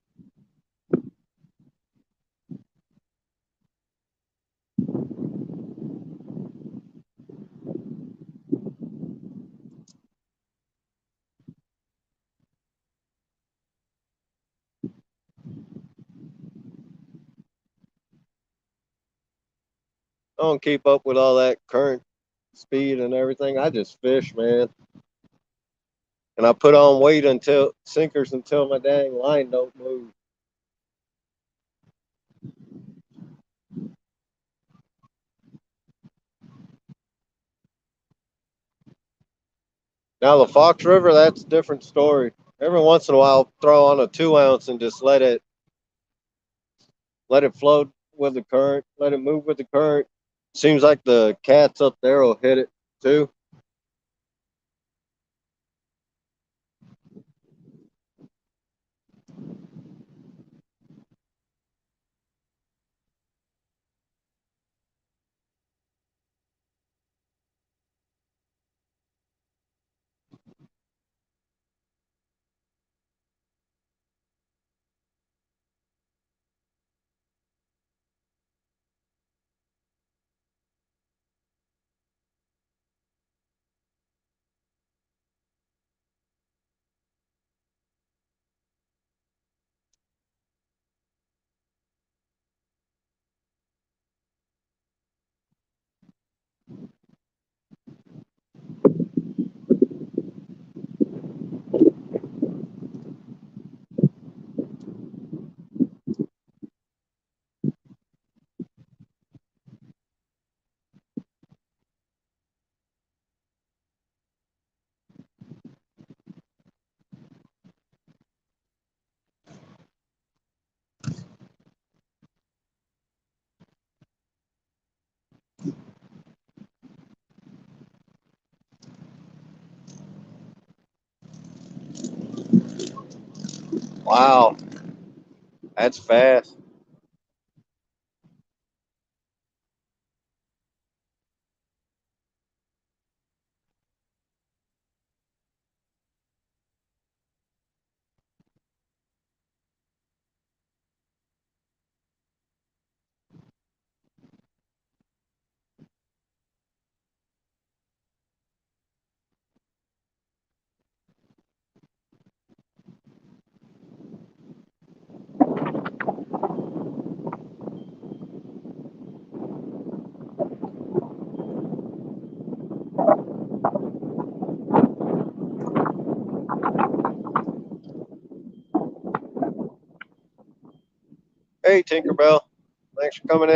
I don't keep up with all that current speed and everything. I just fish, man. And I put on weight until sinkers until my dang line don't move. Now the Fox River, that's a different story. Every once in a while, I'll throw on a 2 ounce and just let it float with the current, let it move with the current. Seems like the cats up there will hit it too. Wow, that's fast. Hey, Tinkerbell, thanks for coming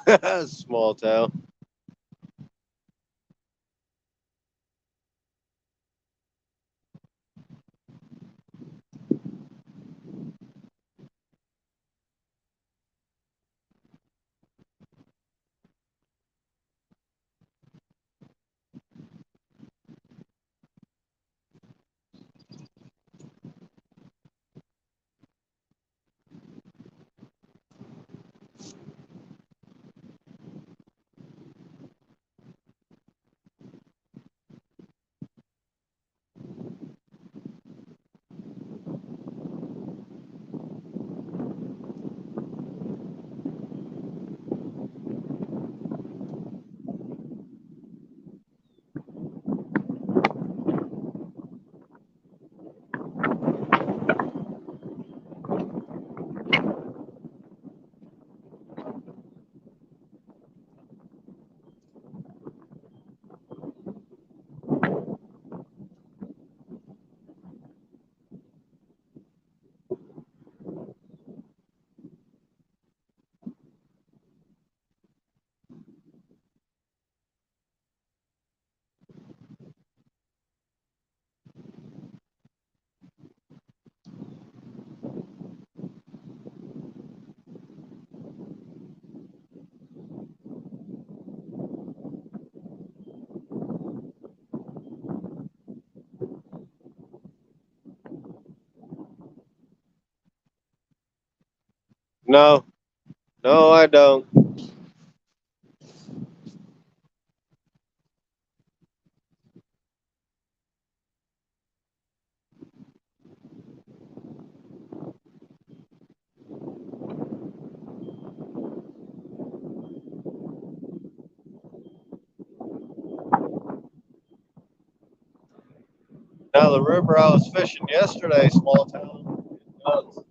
in. Small town. No, no, I don't. Now the river I was fishing yesterday, small town, it does.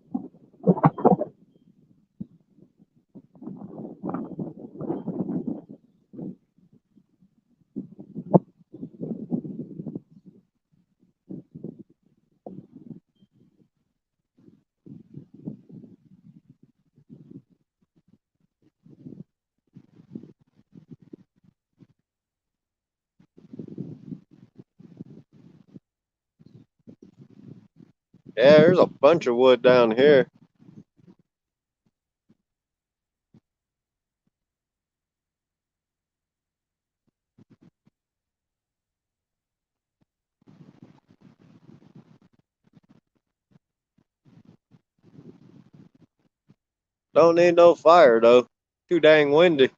Yeah, there's a bunch of wood down here. Don't need no fire though. Too dang windy.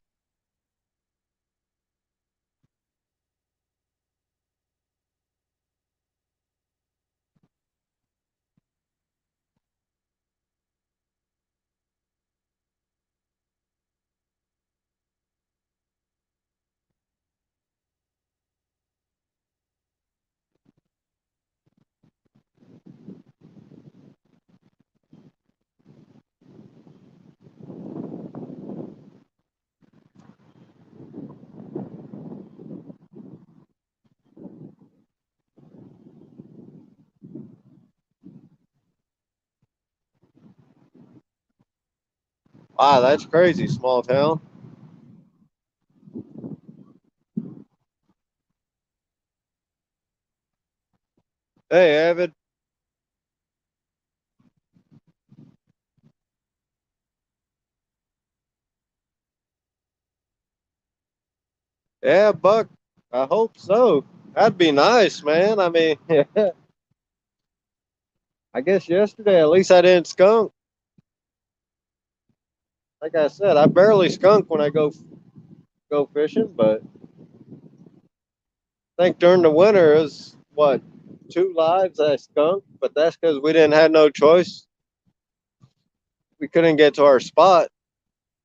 Wow, that's crazy, small town. Hey, Avid. Yeah, Buck. I hope so. That'd be nice, man. I mean, I guess yesterday at least I didn't skunk. Like I said, I barely skunk when I go fishing, but I think during the winter is what 2 lives I skunk, but that's because we didn't have no choice. We couldn't get to our spot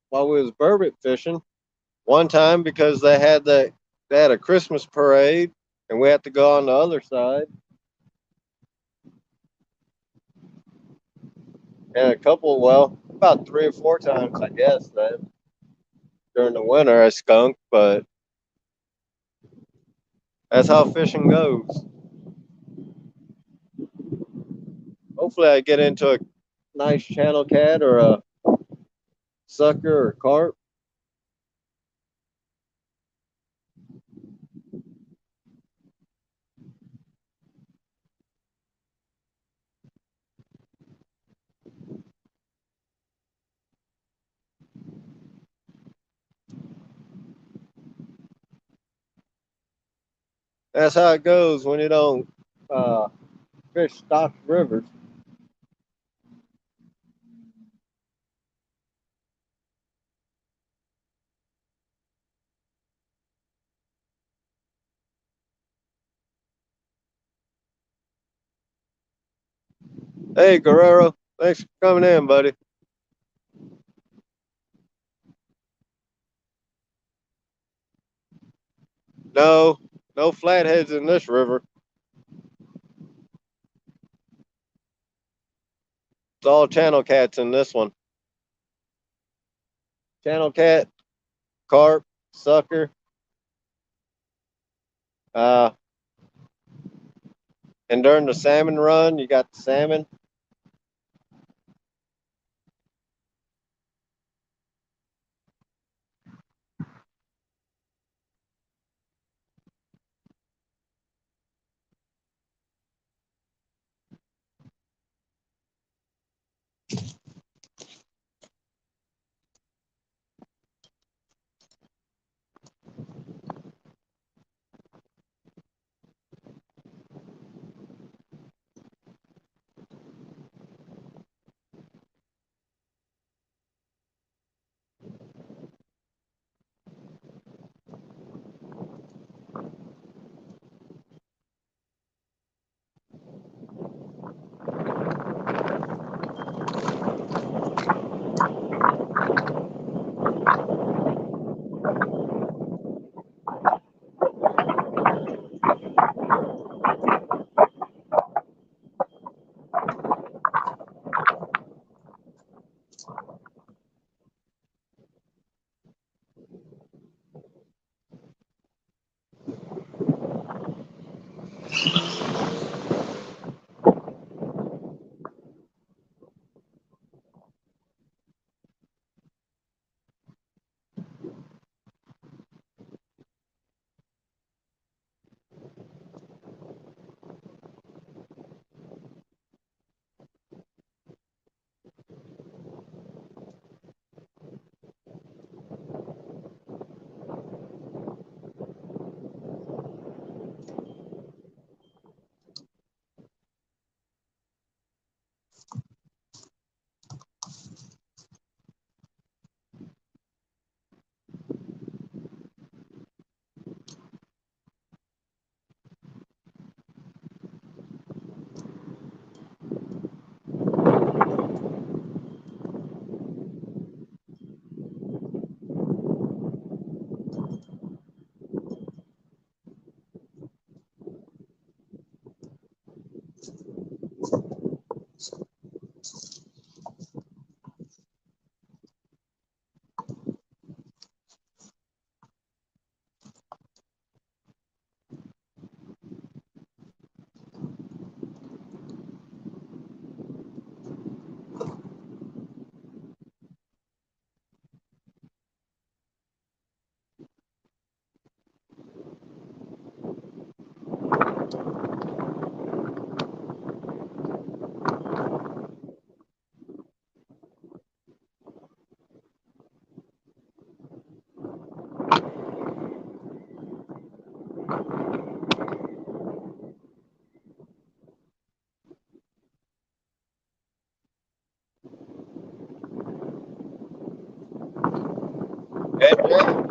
while we was burbot fishing. One time because they had a Christmas parade and we had to go on the other side. And a couple, well, about 3 or 4 times, I guess, that during the winter I skunk, but that's how fishing goes. Hopefully, I get into a nice channel cat or a sucker or carp. That's how it goes when you don't uh, fish stock rivers. Hey, Guerrero, thanks for coming in, buddy. No, no flatheads in this river. It's all channel cats in this one. Channel cat, carp, sucker. Uh, and during the salmon run, you got the salmon. And yeah,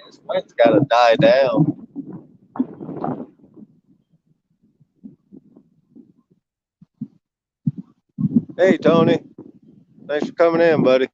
this wind's got to die down. Hey, Tony. Thanks for coming in, buddy.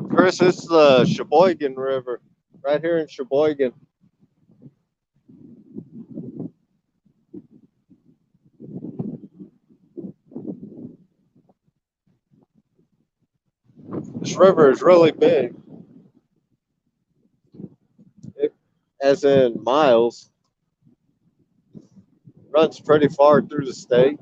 Chris, it's the Sheboygan River right here in Sheboygan. This river is really big, it, as in miles. Runs pretty far through the state.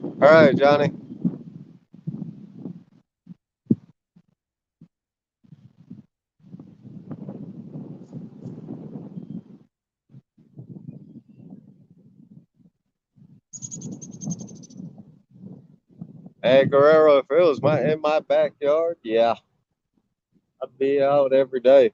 All right, Johnny. Hey, Guerrero, if it was in my backyard, yeah, I'd be out every day.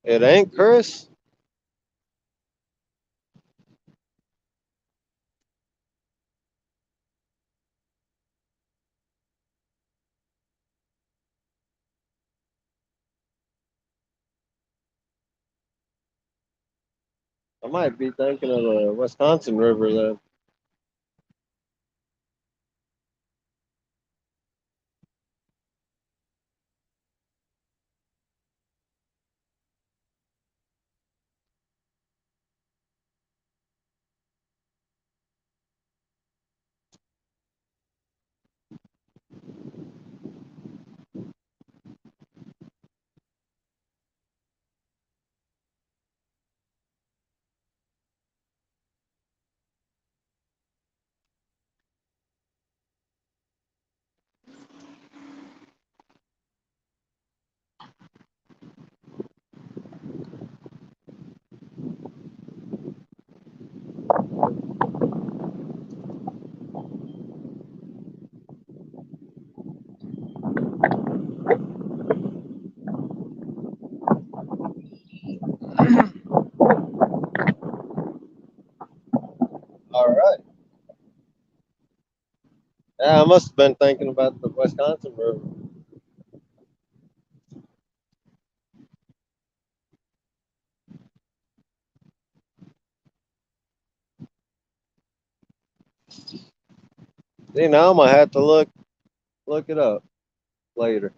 It ain't Chris. I might be thinking of the Wisconsin River then. All right. Yeah, I must have been thinking about the Wisconsin River. See, now I might have to look it up later.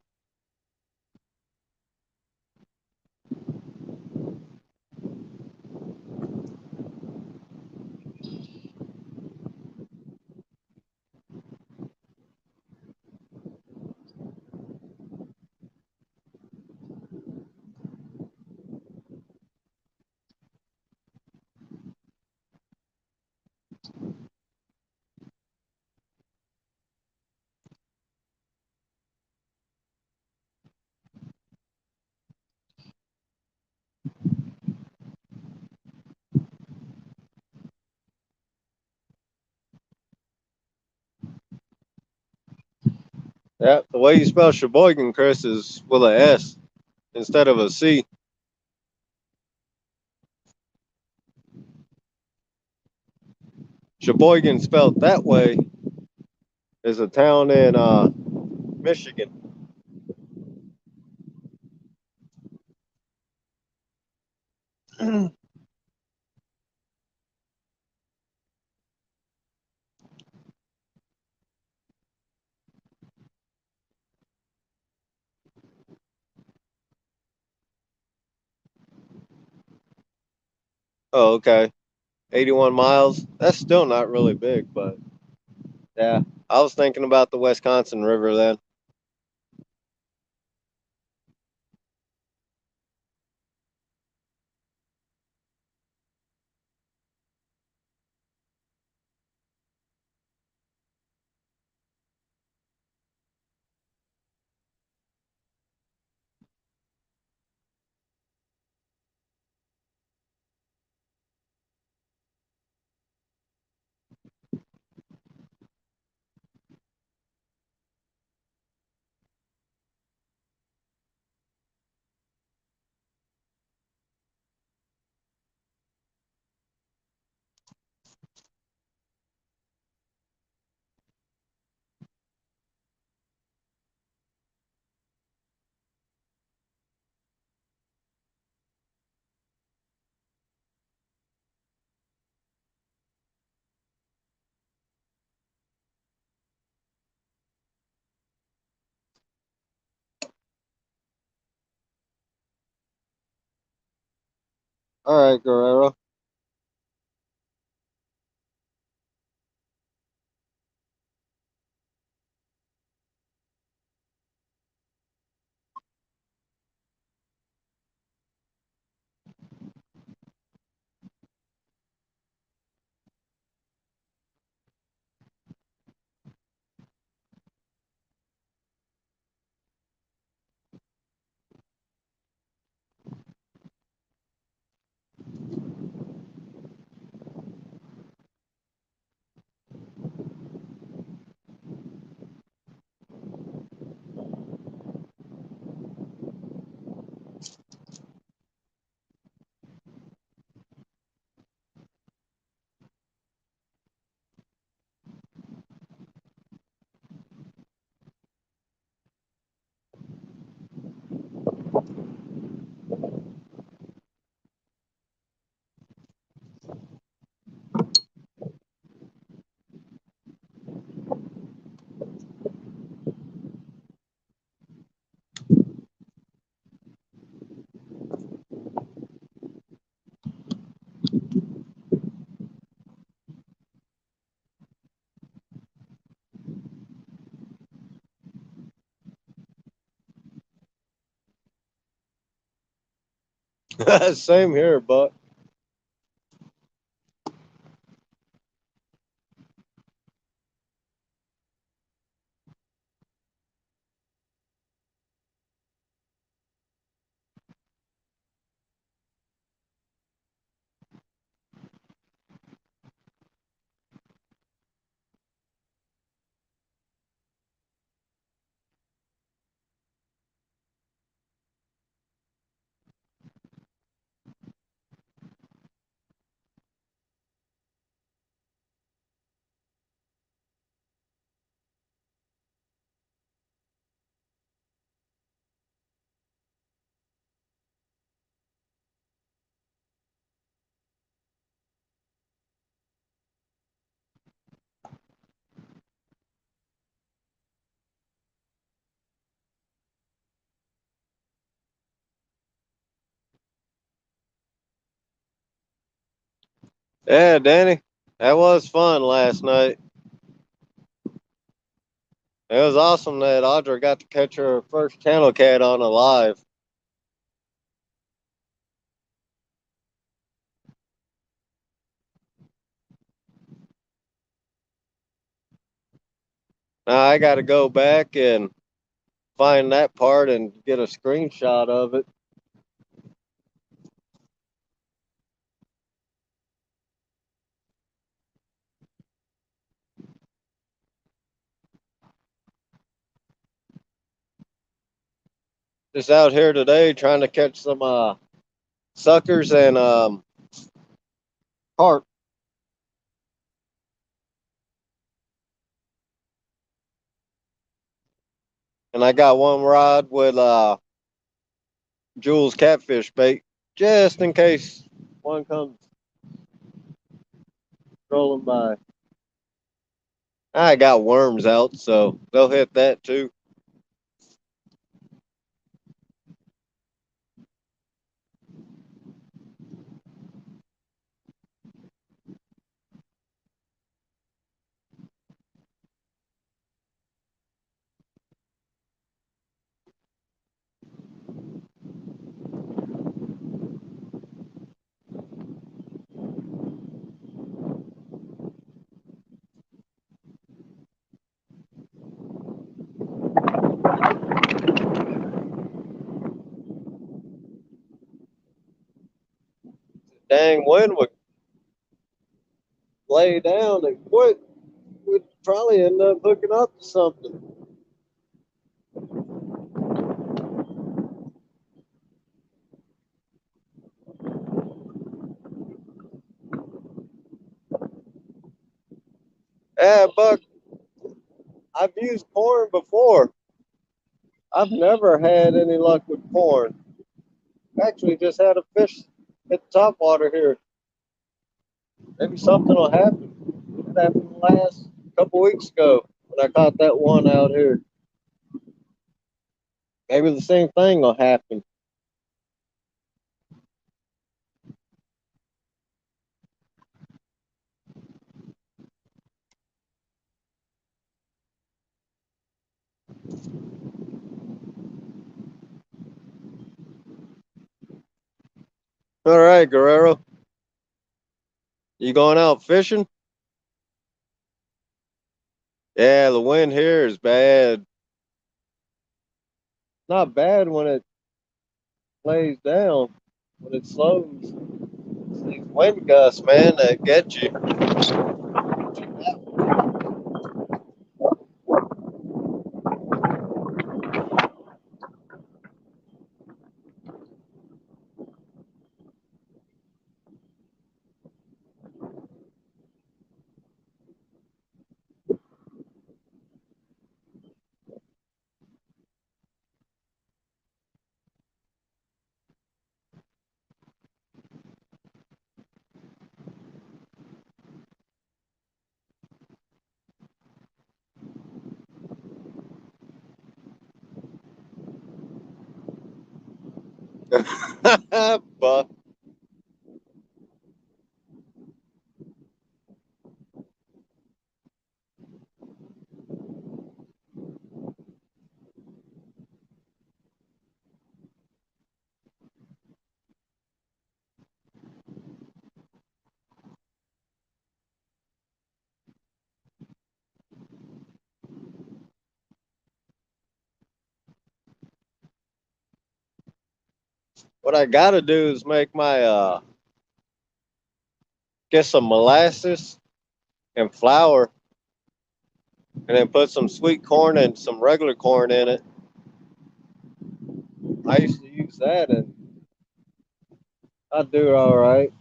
Yeah, the way you spell Sheboygan, Chris, is with a S instead of a C. Sheboygan spelled that way is a town in Michigan. Oh, okay. 81 miles. That's still not really big, but yeah. I was thinking about the Wisconsin River then. All right, Guerrero. Same here, but yeah, Danny, that was fun last night. It was awesome that Audra got to catch her first channel cat on a live. Now I got to go back and find that part and get a screenshot of it. Just out here today trying to catch some suckers and carp. And I got one rod with Jules catfish bait just in case one comes rolling by. I got worms out, so they'll hit that too. Dang wind would lay down and quit. We'd probably end up hooking up to something. Yeah, Buck, I've used porn before. I've never had any luck with porn. Actually, just had a fish hit the top water here. Maybe something will happen. It happened last couple weeks ago when I caught that one out here. Maybe the same thing will happen. All right, Guerrero. You going out fishing? Yeah, the wind here is bad. Not bad when it lays down, when it slows. It's these wind gusts, man, that get you. But What I gotta do is make my get some molasses and flour, and then put some sweet corn and some regular corn in it. I used to use that, and I do all right.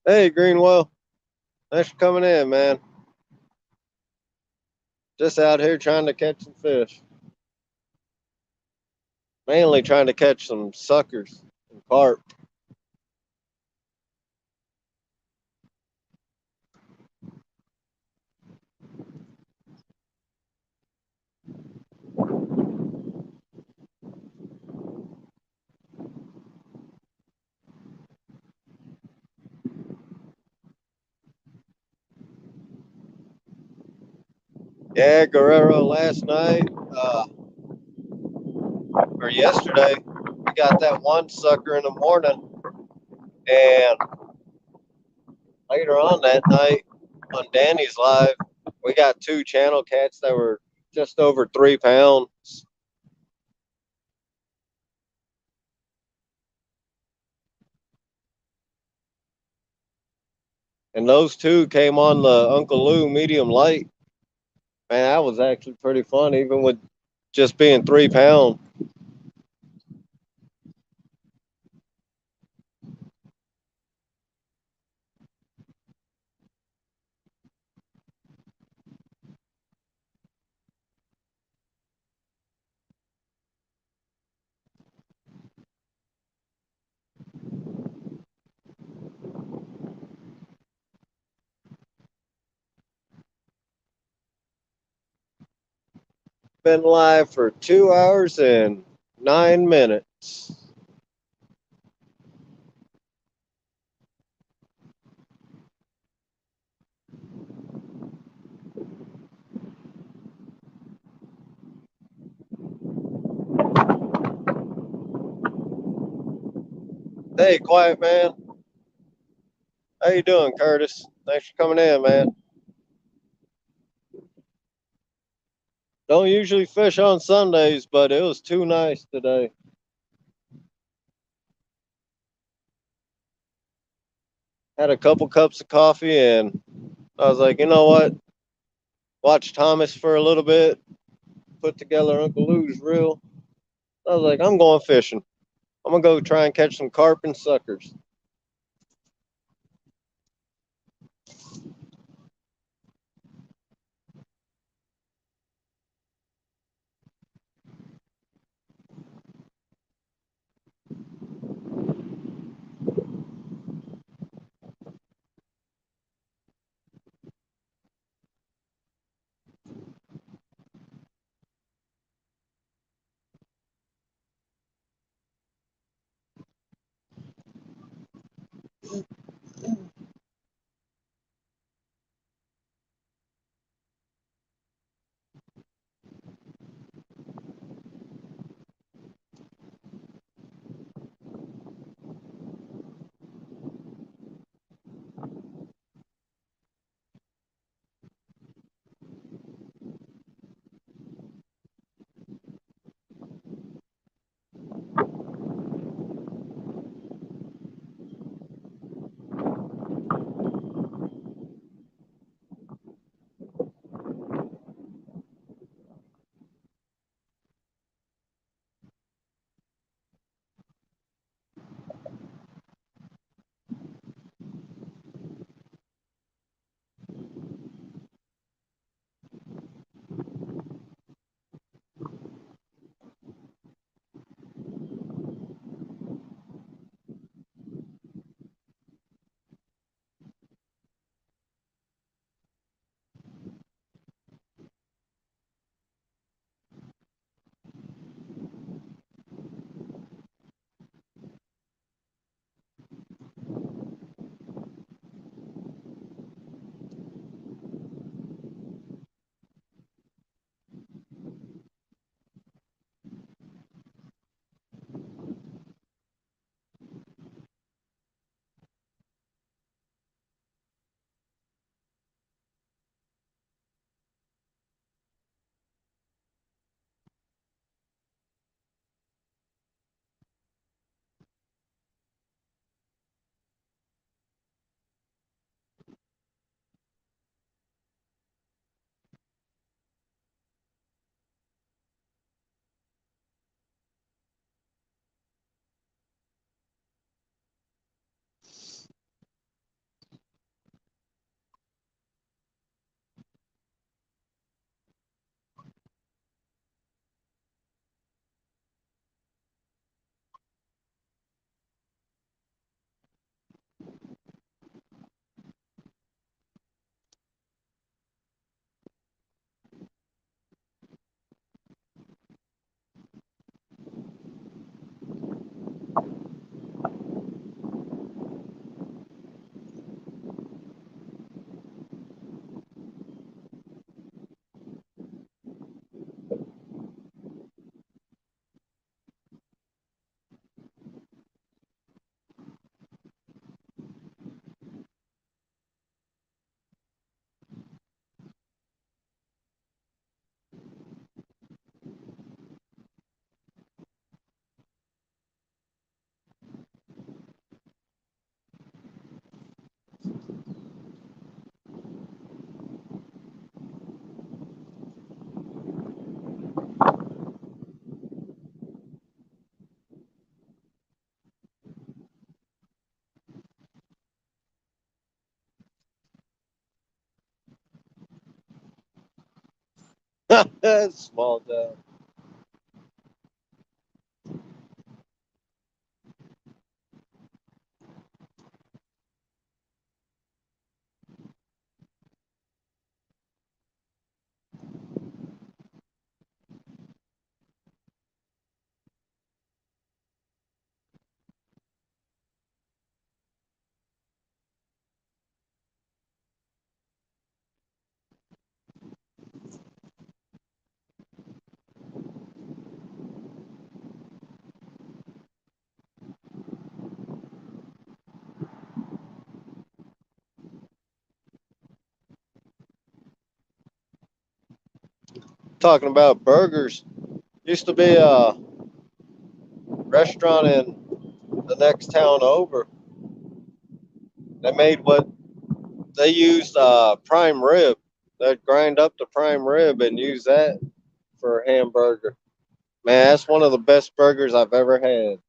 Hey, Greenwell, thanks for coming in, man. Just out here trying to catch some fish. Mainly trying to catch some suckers and carp. Yeah, Guerrero, last night, or yesterday, we got that one sucker in the morning, and later on that night on Danny's Live, we got two channel cats that were just over 3 pounds. And those two came on the Uncle Lou medium light. Man, that was actually pretty fun, even with just being 3 pound. Been live for 2 hours and 9 minutes. Hey, quiet man. How you doing, Curtis? Thanks for coming in, man. Don't usually fish on Sundays, but it was too nice today. Had a couple cups of coffee, and I was like, you know what? Watch Thomas for a little bit, put together Uncle Lou's reel. I was like, I'm going fishing. I'm gonna go try and catch some carp and suckers. Small town. Talking about burgers, used to be a restaurant in the next town over. They made what they used prime rib. They'd grind up the prime rib and use that for a hamburger. Man, that's one of the best burgers I've ever had.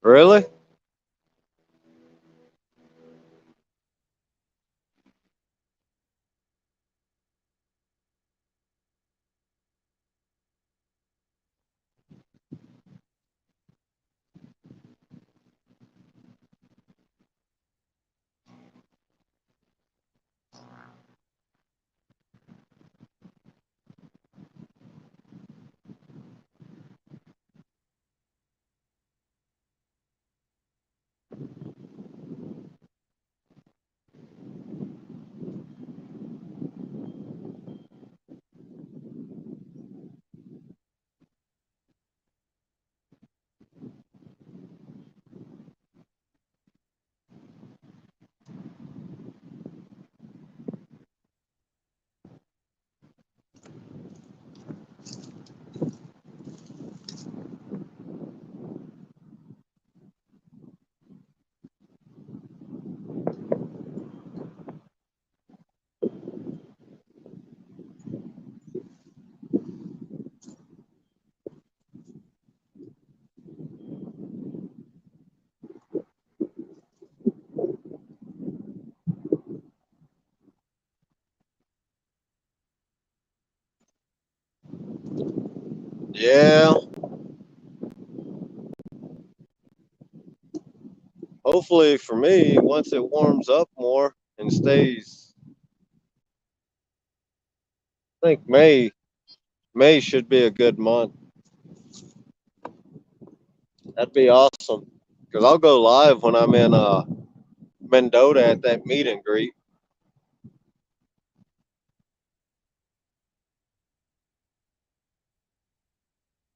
Really? Yeah. Hopefully for me, once it warms up more and stays, I think May should be a good month. That'd be awesome. Cause I'll go live when I'm in Mendota at that meet and greet.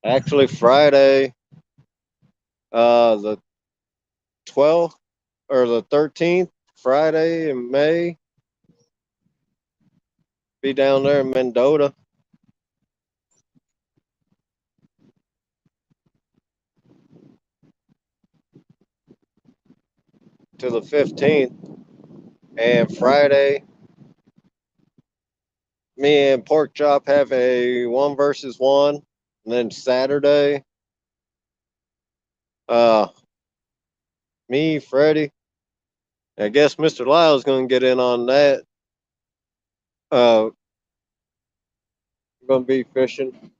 Actually, Friday, the 12th or the 13th, Friday in May. Be down there in Mendota to the 15th. And Friday, me and Pork Chop have a 1 versus 1. And then Saturday, uh, me, Freddie, I guess Mr. Lyle's going to get in on that. Going to be fishing.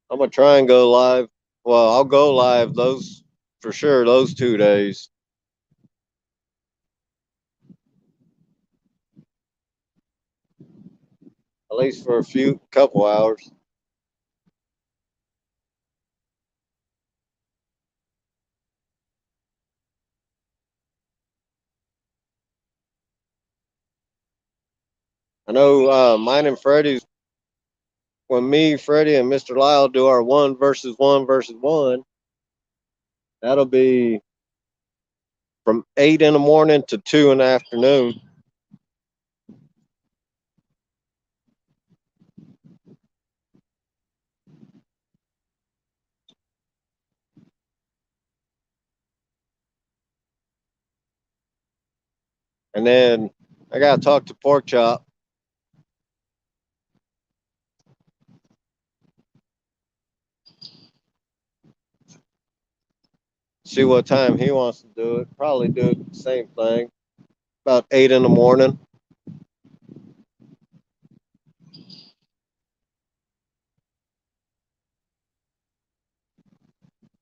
I'm going to try and go live. Well, I'll go live those for sure, those 2 days. At least for a couple hours. I know mine and Freddie's, when me, Freddie, and Mr. Lyle do our 1 versus 1, that'll be from 8 in the morning to 2 in the afternoon. And then I got to talk to Pork Chop. See what time he wants to do it. Probably do it the same thing. About 8 in the morning.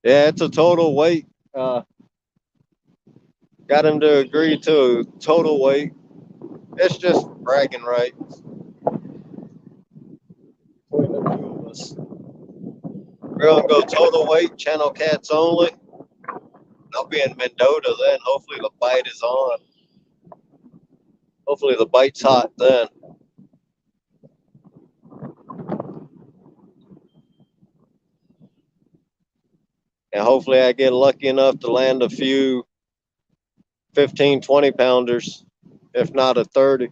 Yeah, it's a total weight. Got him to agree to a total weight. It's just bragging rights between the two of us. We're gonna go total weight, channel cats only. I'll be in Mendota then. Hopefully the bite is on. Hopefully the bite's hot then. And hopefully I get lucky enough to land a few 15, 20 pounders, if not a 30.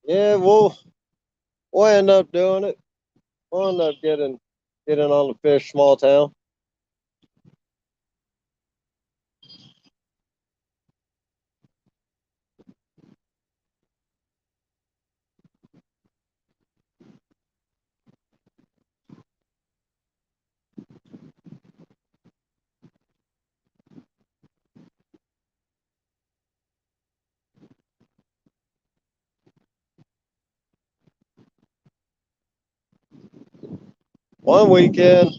Yeah, we'll end up doing it. We'll end up getting on the fish small town. One weekend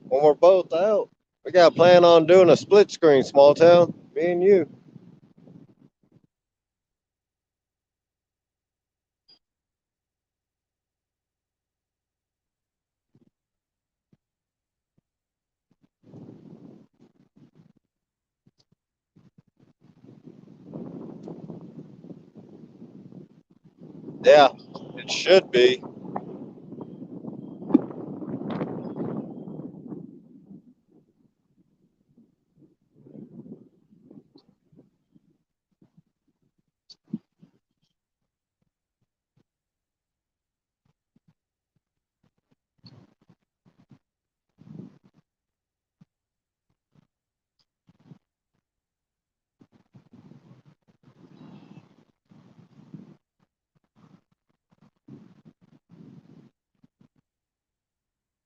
when we're both out, we got to plan on doing a split screen small town. Me and you. Yeah, it should be.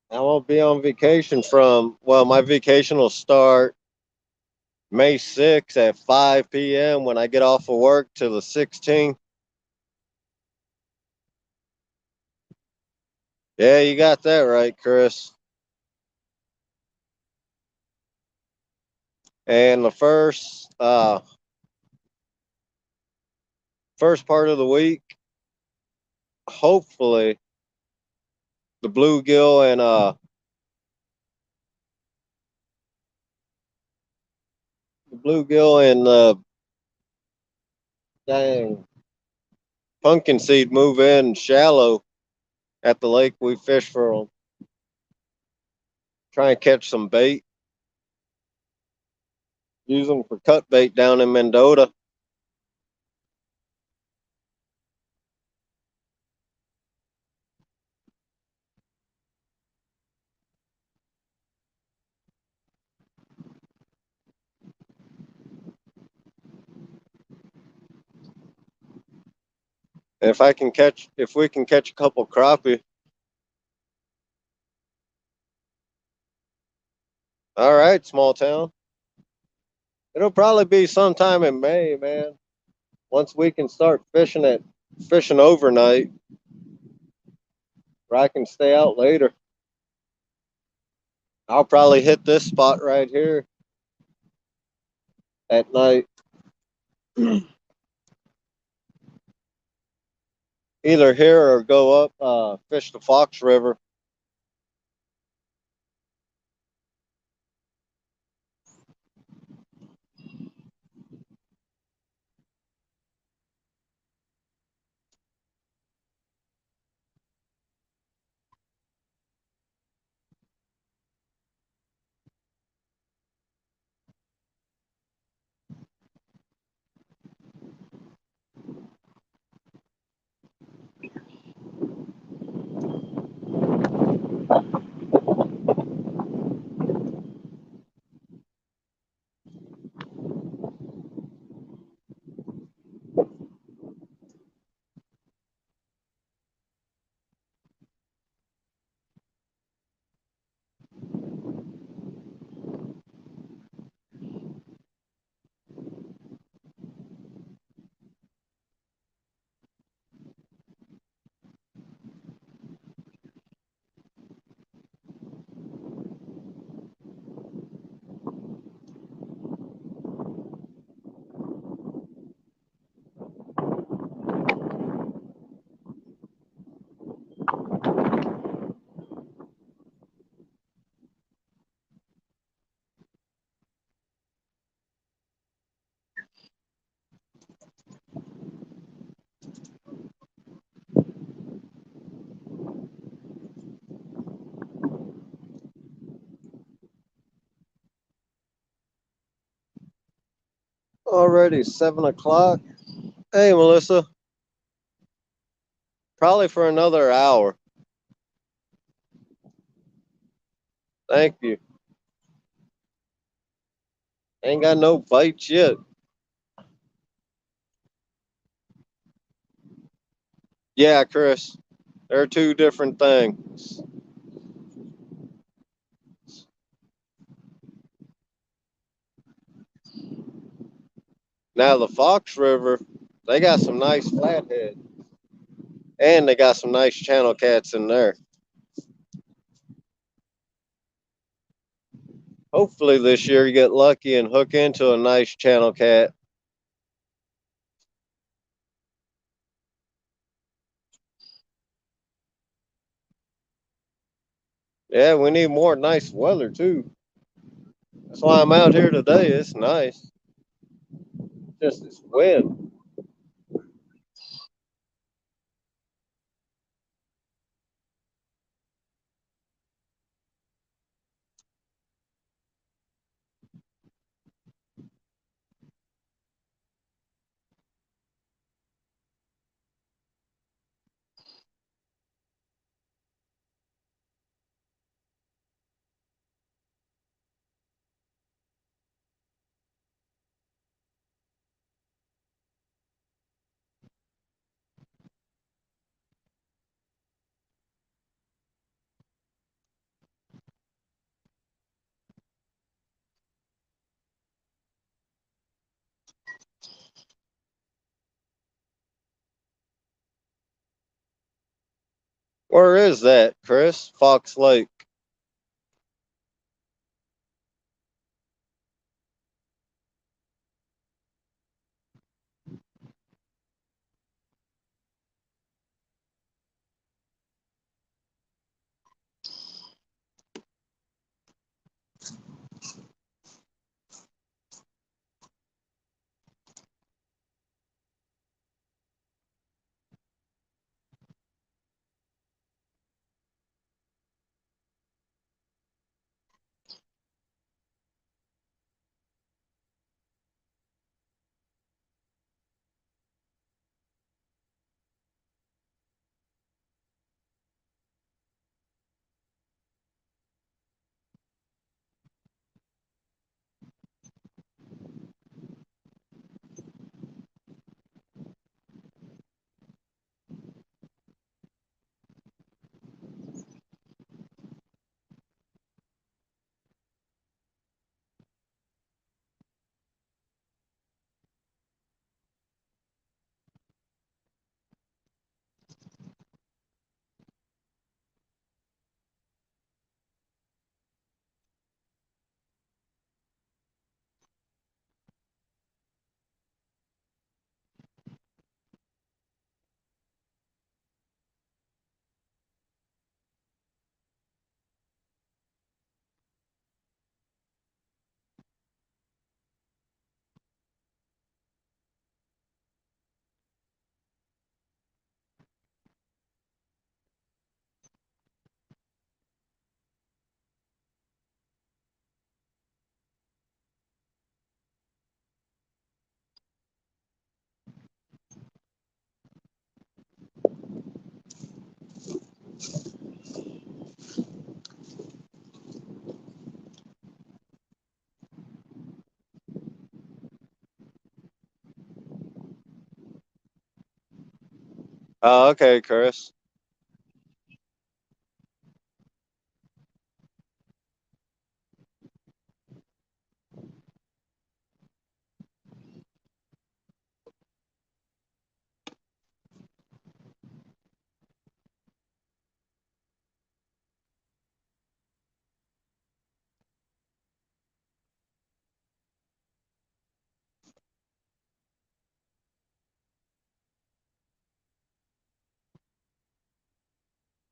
I won't be on vacation my vacation will start May 6th at 5 p.m. when I get off of work till the 16th. Yeah, you got that right, Chris. And the first part of the week, hopefully the bluegill and dang pumpkin seed move in shallow at the lake we fish for them. Try and catch some bait. Use them for cut bait down in Mendota. If we can catch a couple crappie. All right, small town. It'll probably be sometime in May, man. Once we can start fishing overnight, where I can stay out later. I'll probably hit this spot right here at night. Either here or go up, fish the Fox River. Already 7 o'clock. Hey, Melissa. Probably for another hour. Thank you. Ain't got no bites yet. Yeah, Chris. They're two different things. Now the Fox River, they got some nice flathead, and they got some nice channel cats in there. Hopefully this year you get lucky and hook into a nice channel cat. Yeah, we need more nice weather too. That's why I'm out here today. It's nice. Just this wind. Where is that, Chris? Fox Lake. Oh, okay, Chris.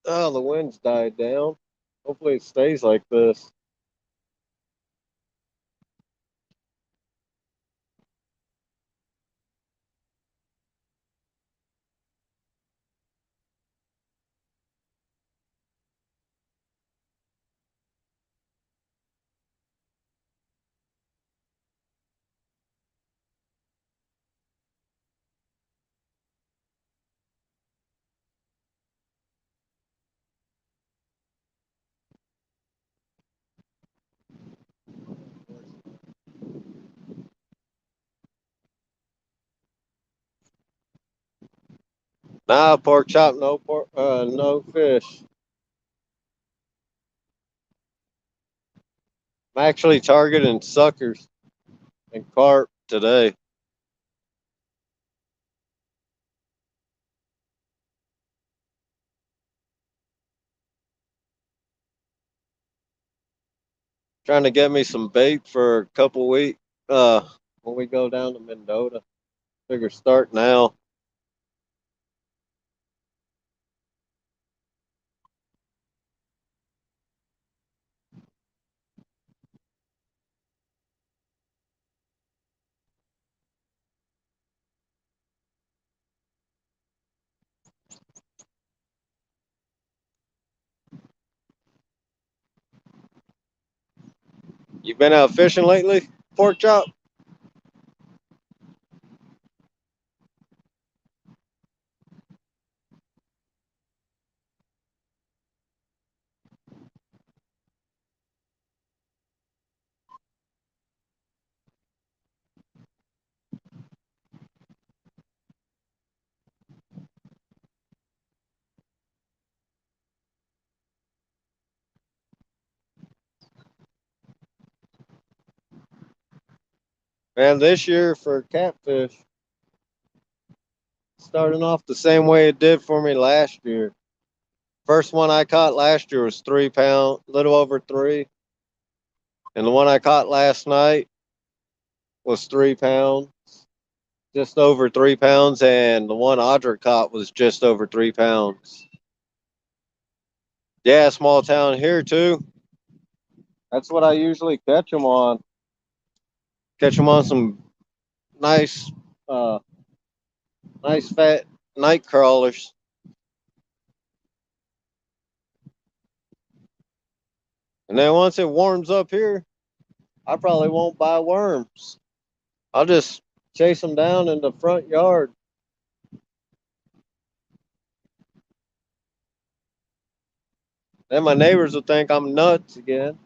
Oh, the wind's died down. Hopefully it stays like this. Nah, pork chop, no fish. I'm actually targeting suckers and carp today. Trying to get me some bait for a couple weeks. When we go down to Mendota, figure start now. You been out fishing lately, pork chop? Man, this year for catfish, starting off the same way it did for me last year. First one I caught last year was 3 pound, little over three, and the one I caught last night was 3 pounds, just over 3 pounds, and the one Audra caught was just over 3 pounds. Yeah, small town here too. That's what I usually catch them on. Catch them on some nice, uh, nice fat night crawlers. And then once it warms up here, I probably won't buy worms. I'll just chase them down in the front yard. Then my neighbors will think I'm nuts again.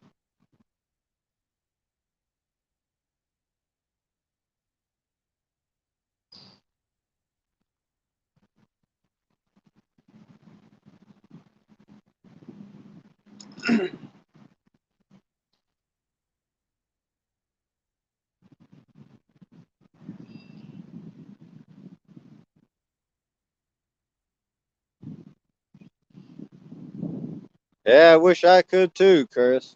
Yeah, I wish I could too, Chris.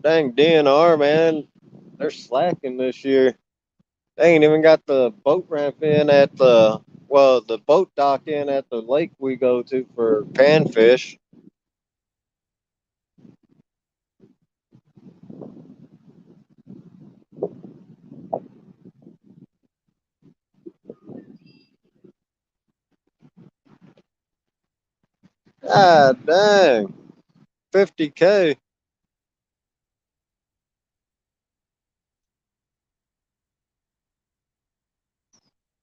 Dang DNR, man. They're slacking this year. They ain't even got the boat ramp in at the boat dock in at the lake we go to for panfish. God dang. 50K.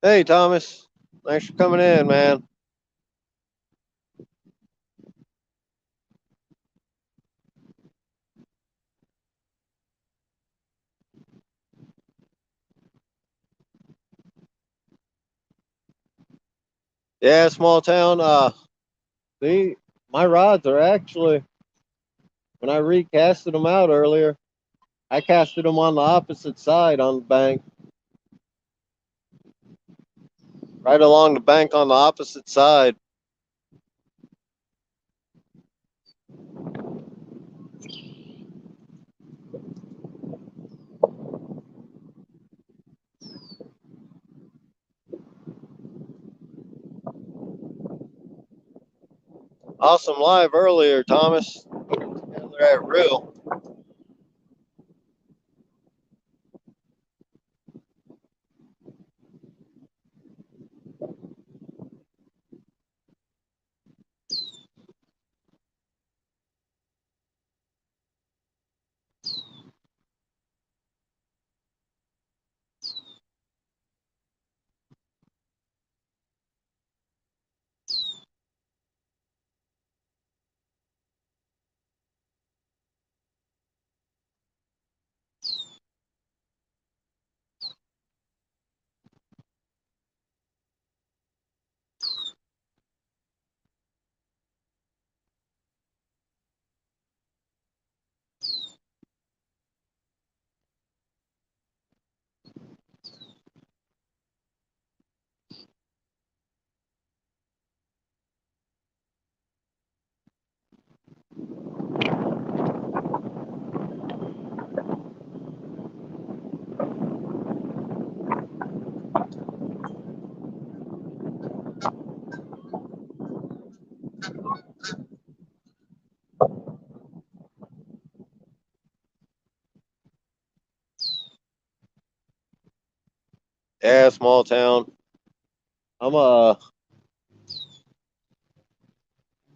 Hey, Thomas. Thanks for coming in, man. Yeah, small town. See, my rods are actually, when I recasted them out earlier, I casted them on the opposite side on the bank, right along the bank on the opposite side. Awesome live earlier, Thomas. Together at Real. Yeah, small town. I'm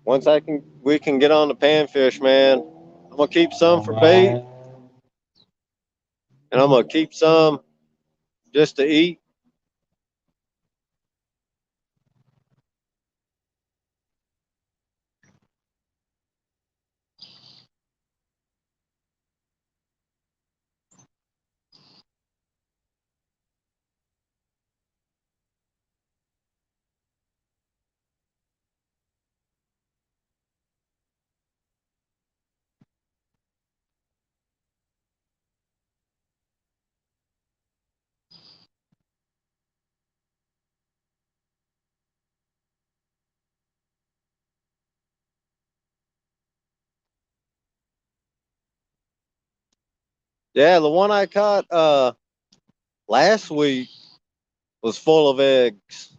once we can get on the panfish, man. I'm gonna keep some for bait, and I'm gonna keep some just to eat. Yeah, the one I caught last week was full of eggs.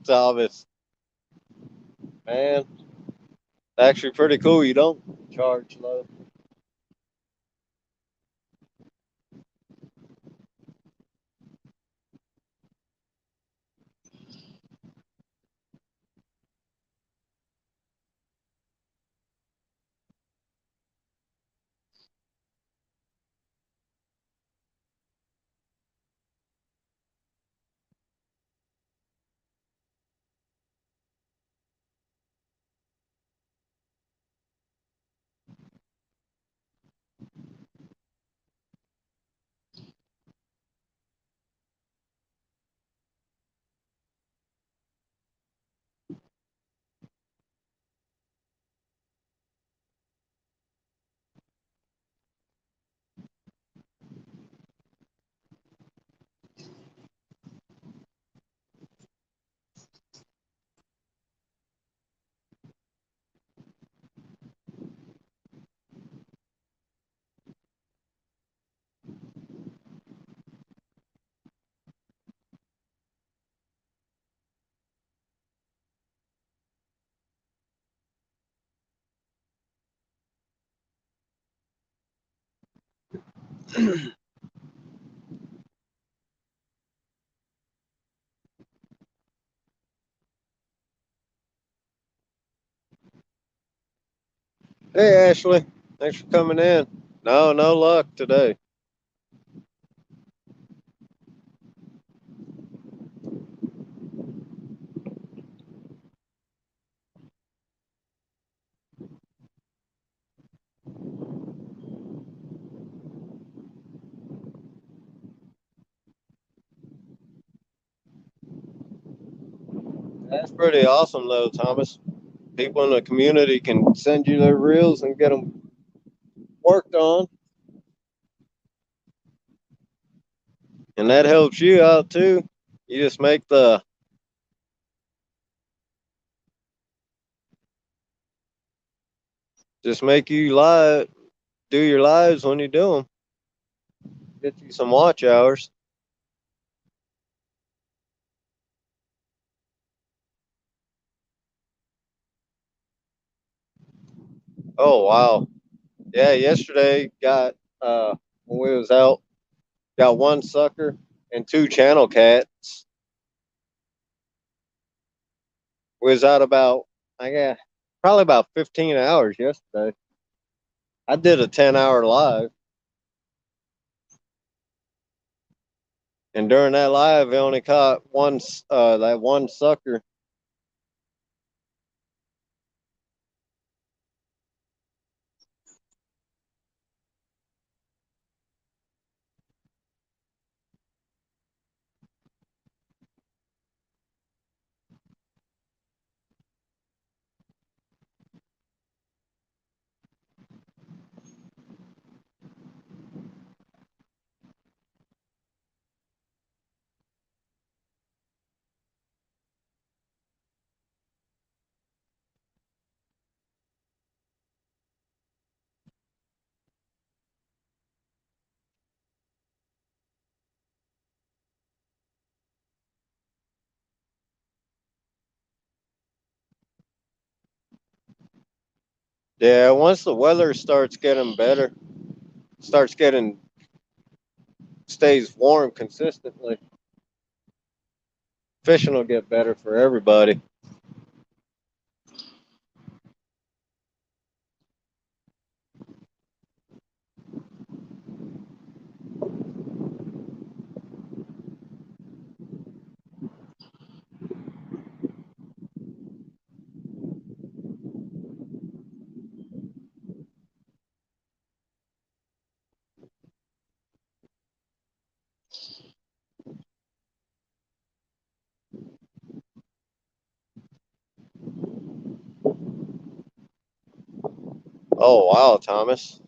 Thomas, man, actually pretty cool. You don't charge low. Hey, Ashley. Thanks for coming in. No luck today. That's pretty awesome, though, Thomas. People in the community can send you their reels and get them worked on, and that helps you out too. You just make the just make you live, do your lives when you do them. Get you some watch hours. Oh wow, yeah. Yesterday got when we was out, got one sucker and two channel cats. We was out about I got probably about 15 hours yesterday. I did a 10-hour live, and during that live, I only caught one that one sucker. Yeah, once the weather starts getting better, starts getting stays warm consistently, fishing will get better for everybody. Oh wow, Thomas.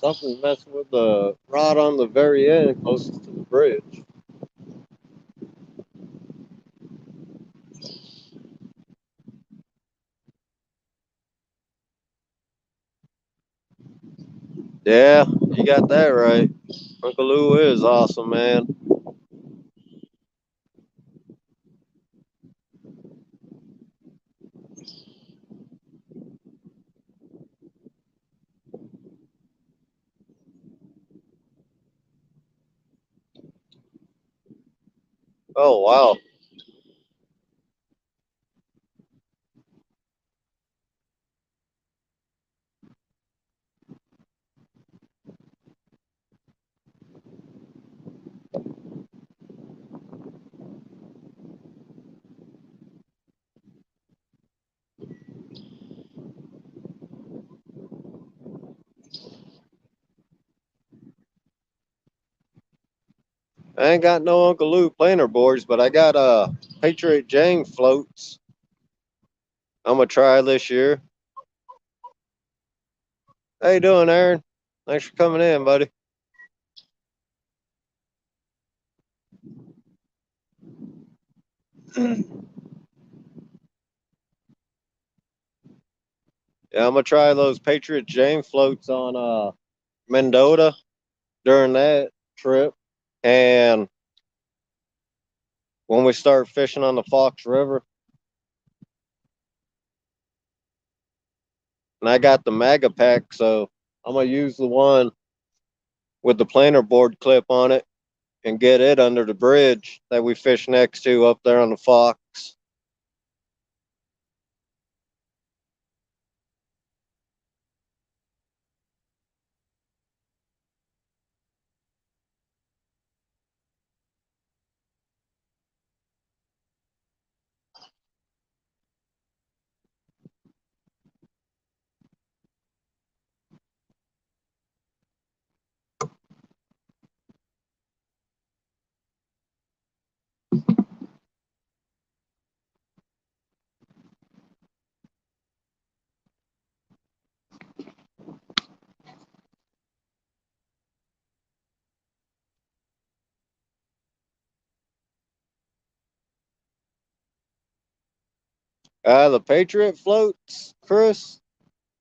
Something's messing with the rod on the very end, closest to the bridge. Yeah, you got that right. Uncle Lou is awesome, man. Oh, wow. I ain't got no Uncle Lou planer boards, but I got Patriot James floats. I'm gonna try this year. How you doing, Aaron? Thanks for coming in, buddy. Yeah, I'm gonna try those Patriot James floats on Mendota during that trip. And when we start fishing on the Fox River, and I got the Mega Pack, so I'm gonna use the one with the planer board clip on it and get it under the bridge that we fish next to up there on the Fox. The Patriot floats, Chris,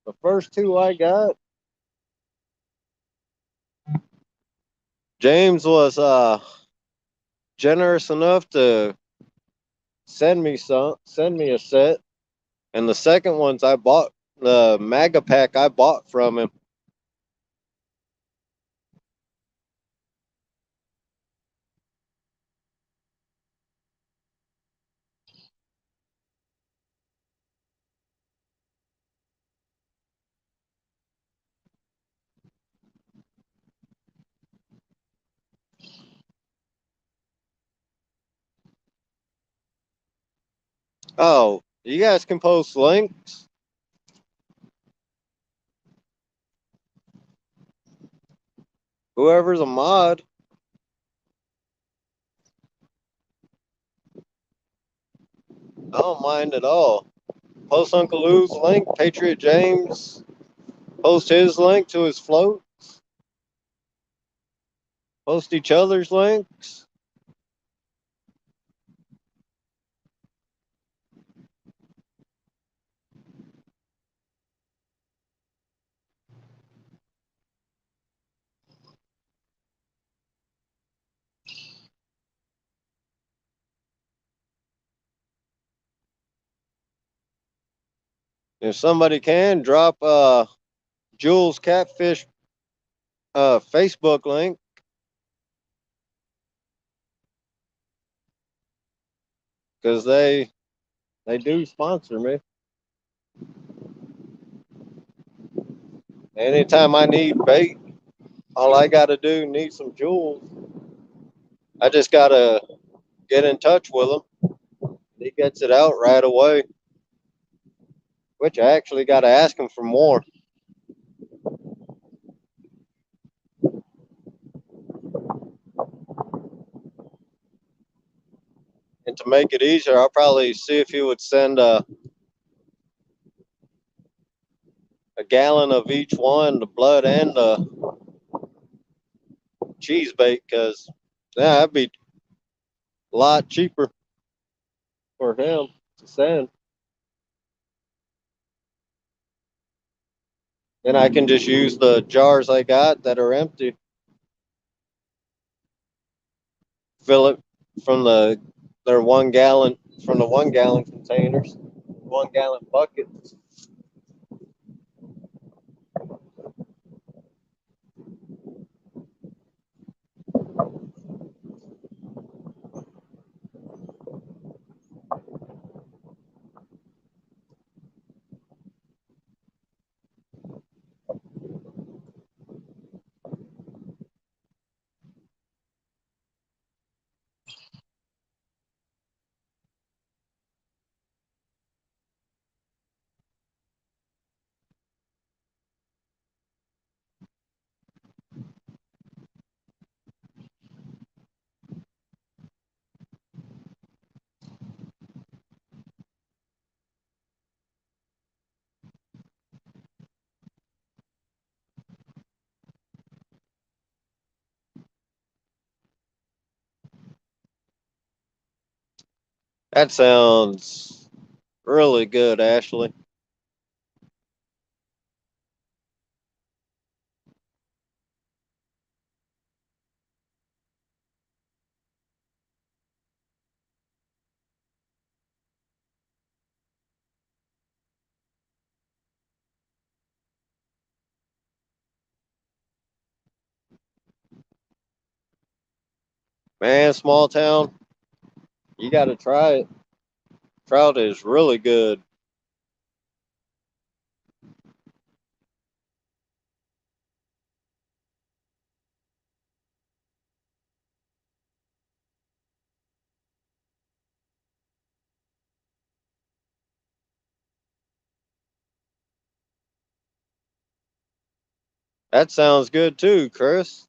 the first two I got, James was generous enough to send me a set, and the second ones I bought the Mega Pack I bought from him. Oh, you guys can post links. Whoever's a mod, I don't mind at all. Post Uncle Lou's link, Patriot James, post his link to his float, post each other's links. If somebody can drop Jules Catfish Facebook link, because they do sponsor me. Anytime I need bait, all I got to do need some Jules. I just got to get in touch with him. He gets it out right away, which I actually got to ask him for more. And to make it easier, I'll probably see if he would send a gallon of each one, the blood and the cheese bait, because yeah, that'd be a lot cheaper for him to send. And I can just use the jars I got that are empty. fill it from their 1 gallon from the 1 gallon containers, 1 gallon buckets. That sounds really good, Ashley. Man, small town, you got to try it. Trout is really good. That sounds good too, Chris.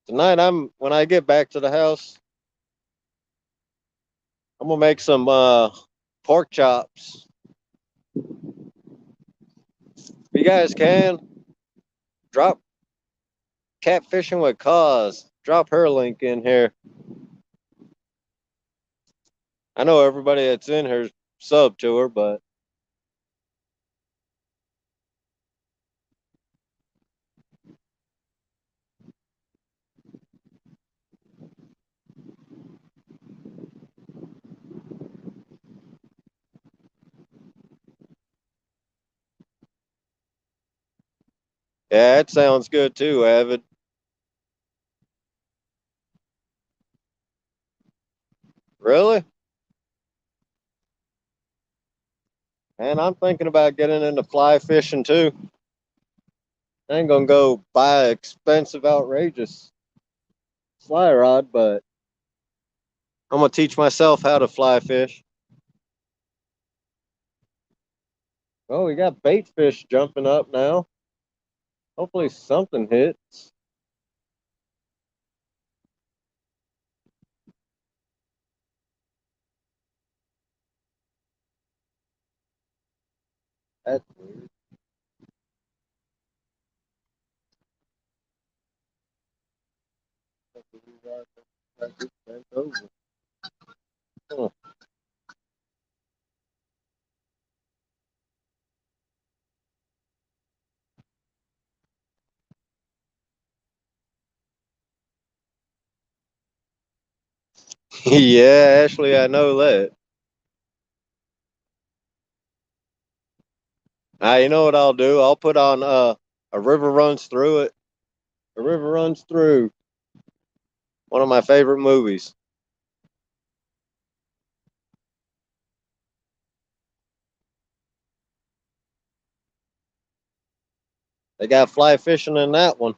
Tonight, when I get back to the house, I'm gonna make some pork chops. If you guys can drop catfishing with cause. Drop her link in here. I know everybody that's in here sub to her, but yeah, it sounds good too, Avid. Really? And I'm thinking about getting into fly fishing too. I ain't gonna go buy expensive, outrageous fly rod, but I'm gonna teach myself how to fly fish. Oh, we got bait fish jumping up now. Hopefully something hits. That's weird. Huh. Yeah, Ashley, I know that. You know what I'll do? I'll put on a river runs through it. A river runs through. One of my favorite movies. They got fly fishing in that one.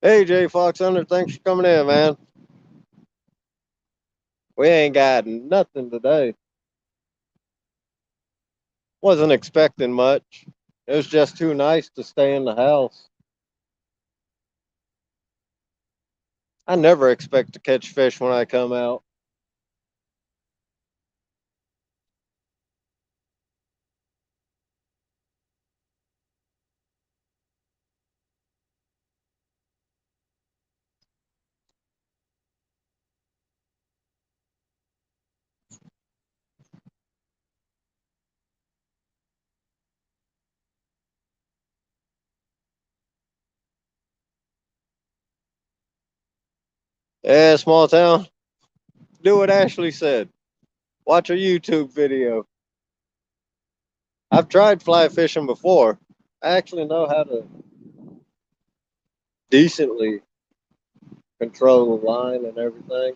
Hey, Jay Fox Hunter, thanks for coming in, man. We ain't got nothing today. Wasn't expecting much. It was just too nice to stay in the house. I never expect to catch fish when I come out. Yeah, small town. Do what Ashley said. Watch a YouTube video. I've tried fly fishing before. I actually know how to decently control the line and everything.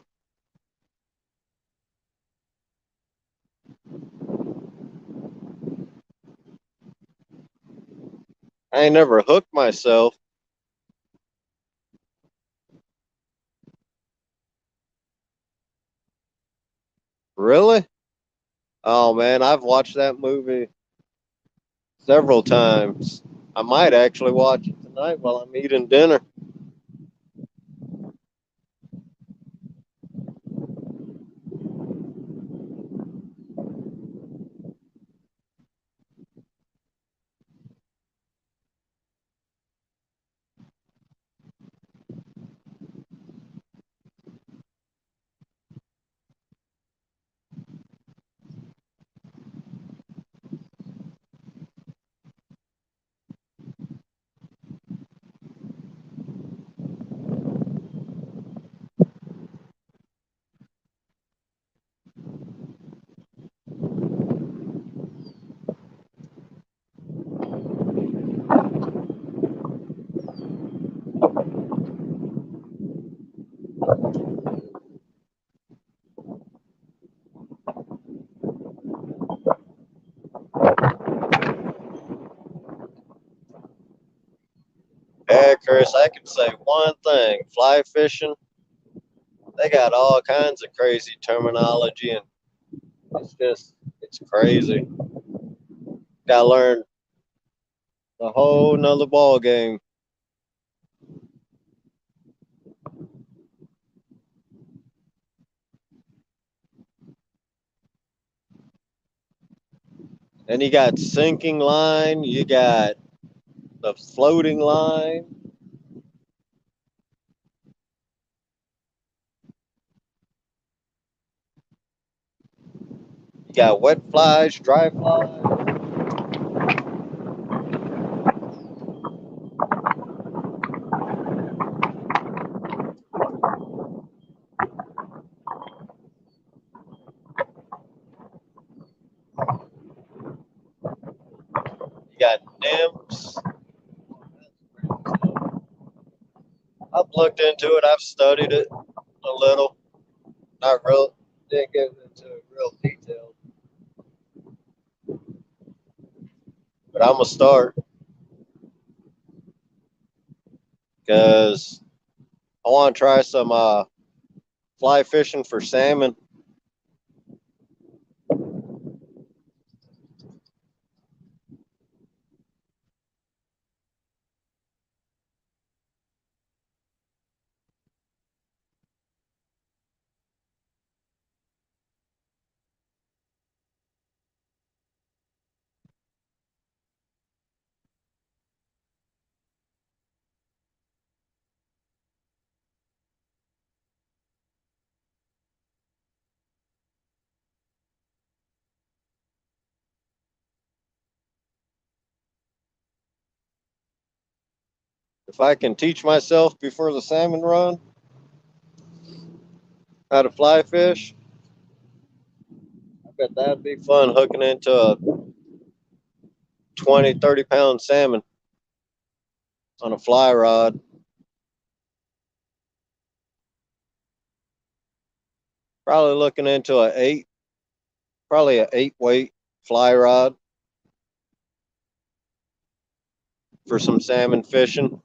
I ain't never hooked myself. Really? Oh man, I've watched that movie several times. I might actually watch it tonight while I'm eating dinner. Yeah, Chris, I can say one thing. Fly fishing, they got all kinds of crazy terminology and it's crazy. Gotta learn a whole nother ball game. Then you got sinking line, you got the floating line, you got wet flies, dry flies. You got nymphs. I've looked into it. I've studied it a little. Not real. Didn't get into real detail, but I'm gonna start because I want to try some fly fishing for salmon. If I can teach myself before the salmon run how to fly fish, I bet that'd be fun hooking into a 20, 30 pound salmon on a fly rod. Probably looking into probably a 8 weight fly rod for some salmon fishing.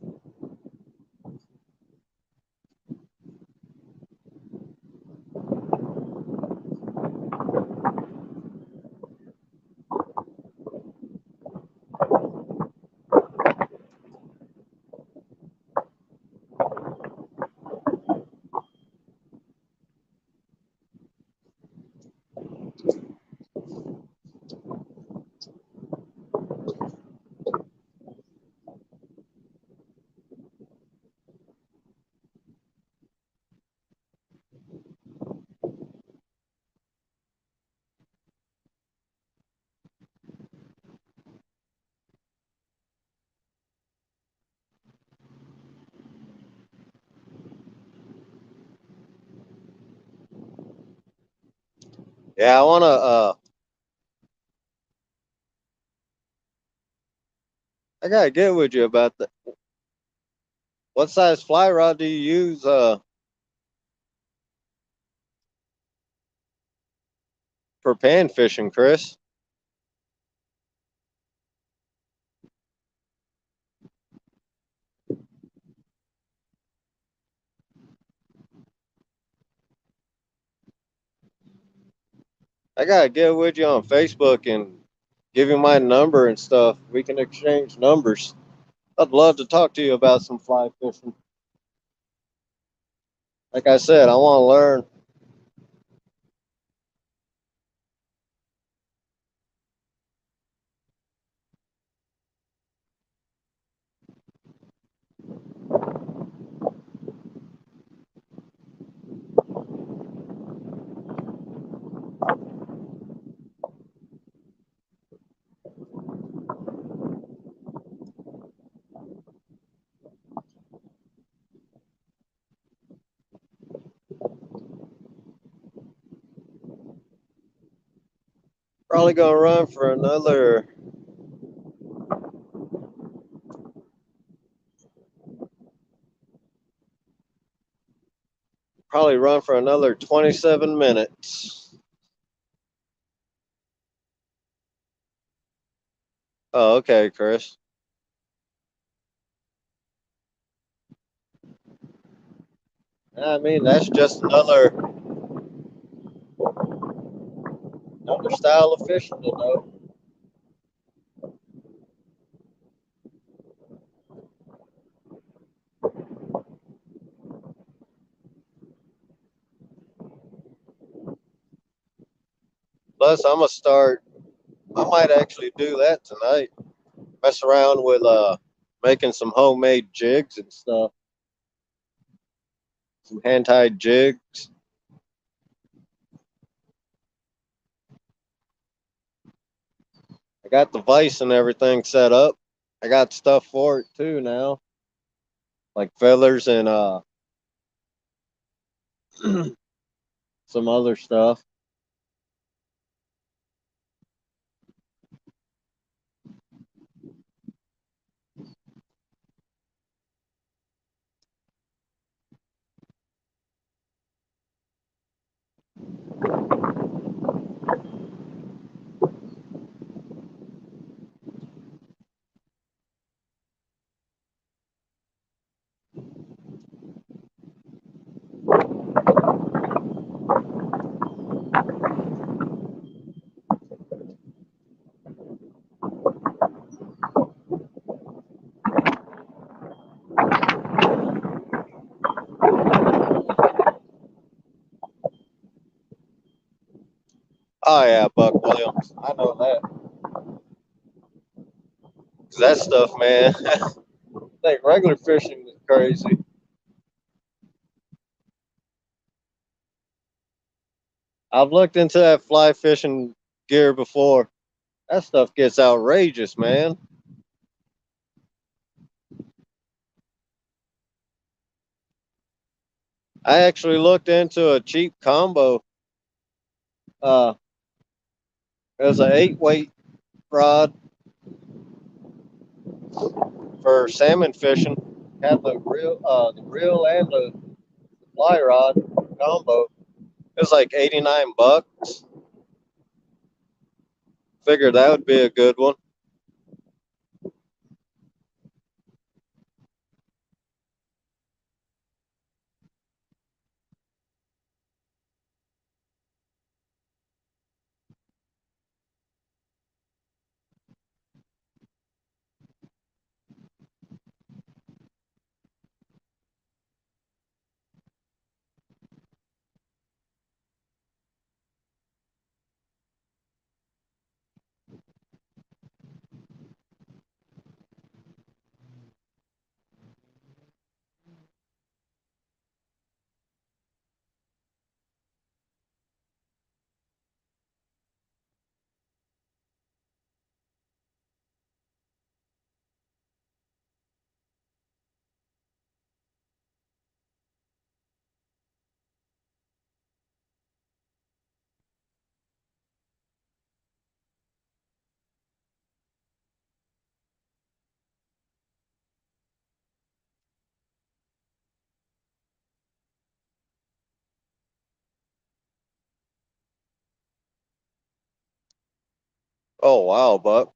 Yeah, I wanna. I gotta get with you about that. What size fly rod do you use? For pan fishing, Chris. I gotta get with you on Facebook and give you my number and stuff. We can exchange numbers. I'd love to talk to you about some fly fishing. Like I said, I want to learn. Probably gonna run for another. Probably run for another 27 minutes. Oh, okay, Chris. I mean, that's just another style of fishing to know. Plus, I'm gonna start. I might actually do that tonight. Mess around with making some homemade jigs and stuff. Some hand tied jigs. I got the vise and everything set up. I got stuff for it too now, like feathers and some other stuff. Oh yeah, Buck Williams. I know that. 'Cause that stuff, man. I think regular fishing is crazy. I've looked into that fly fishing gear before. That stuff gets outrageous, man. I actually looked into a cheap combo. Uh, it was an 8 weight rod for salmon fishing. Had the reel and the fly rod combo. It was like 89 bucks. Figured that would be a good one. Oh wow, Buck.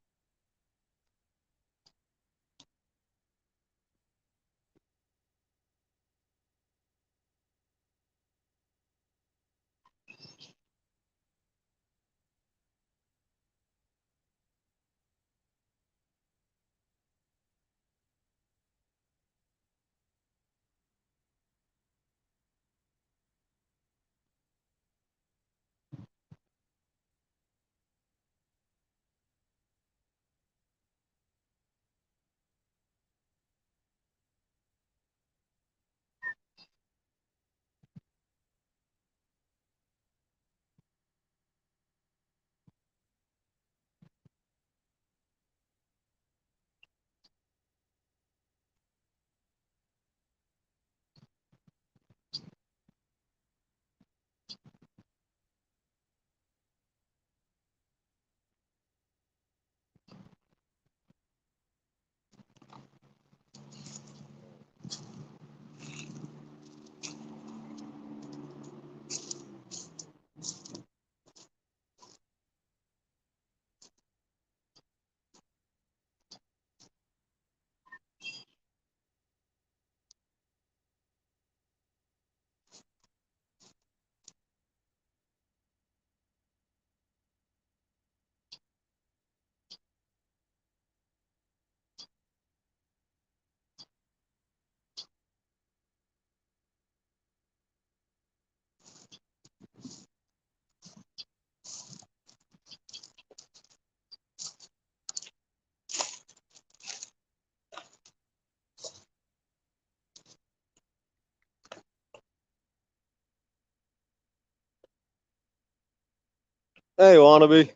Hey, Wannabe.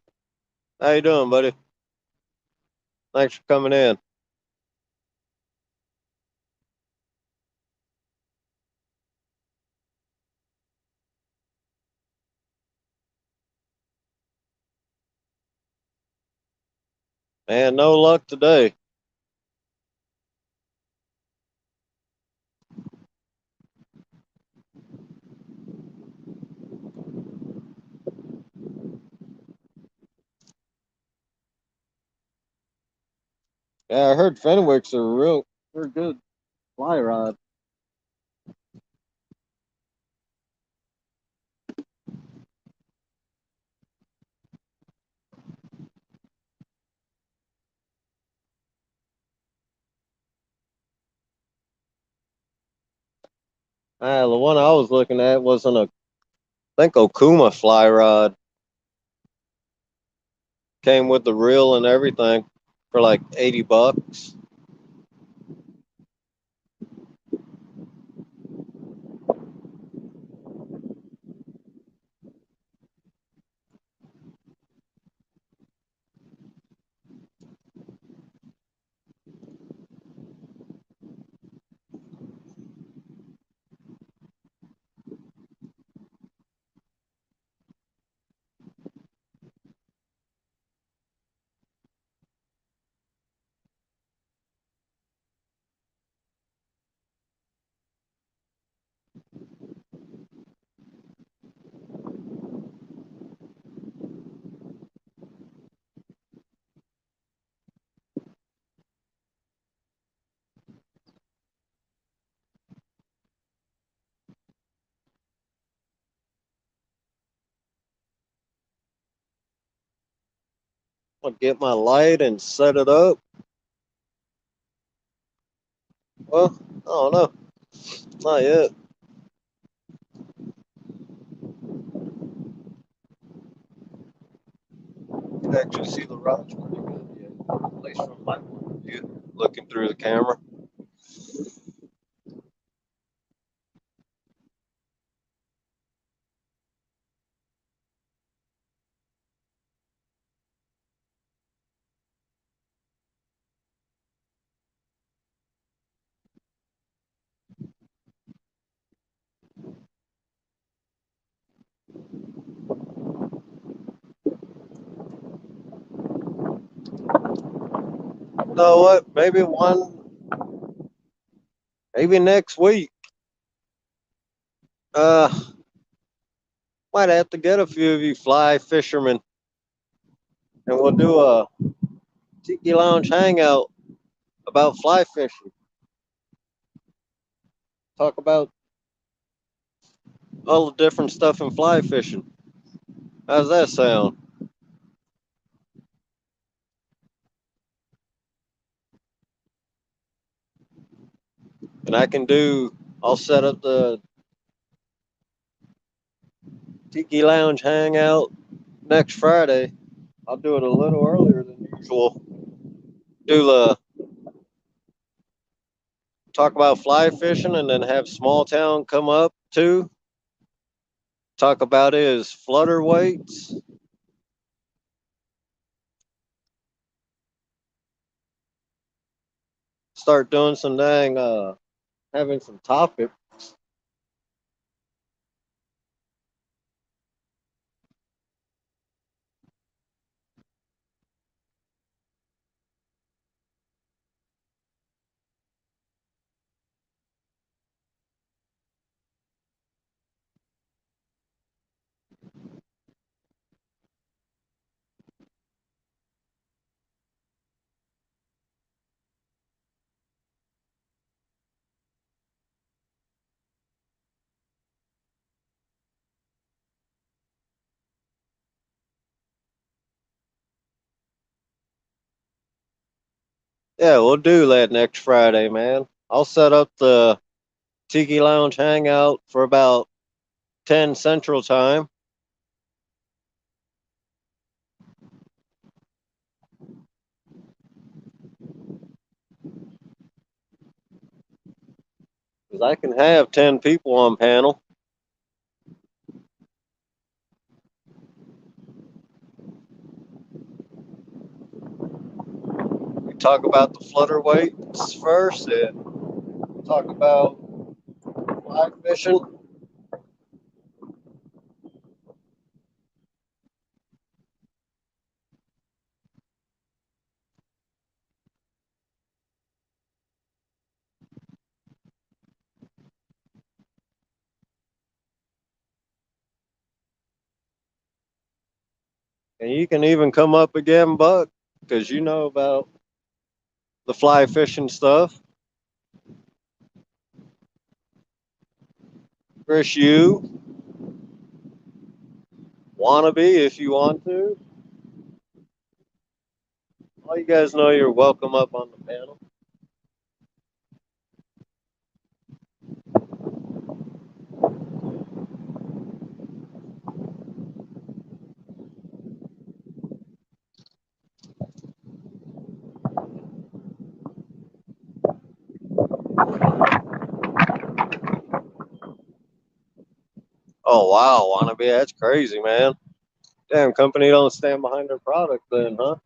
How you doing, buddy? Thanks for coming in. Man, no luck today. Yeah, I heard Fenwick's a real good fly rod. The one I was looking at was I think Okuma fly rod. Came with the reel and everything for like $80. I'll get my light and set it up. Well, I don't know. Not yet. You can actually see the rods pretty good, yeah. At least from my point of view, looking through the camera. You know what? Maybe next week. Uh, might have to get a few of you fly fishermen. and we'll do a Tiki Lounge hangout about fly fishing. Talk about all the different stuff in fly fishing. How's that sound? And I'll set up the Tiki Lounge hangout next Friday. I'll do it a little earlier than usual. Do the talk about fly fishing and then have Small Town come up too. Talk about his flutter weights. Start doing some having some topic. Yeah, we'll do that next Friday, man. I'll set up the Tiki Lounge hangout for about 10 Central Time. Because I can have 10 people on panel. We talk about the flutter weights first and talk about fly fishing. And you can even come up again, Buck, because you know about the fly fishing stuff. Chris, you wannabe if you want to. All you guys know you're welcome up on the panel. Oh wow, wannabe, that's crazy, man. Damn, company don't stand behind their product then, huh?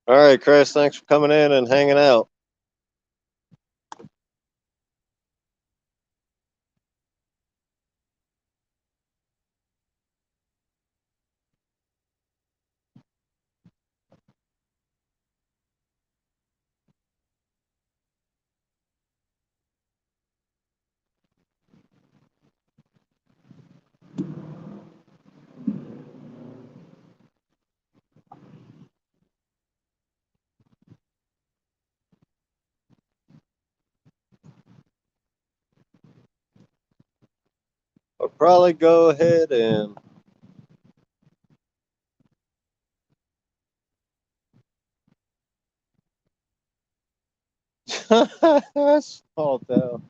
All right, Chris, thanks for coming in and hanging out. I'll probably go ahead and small town.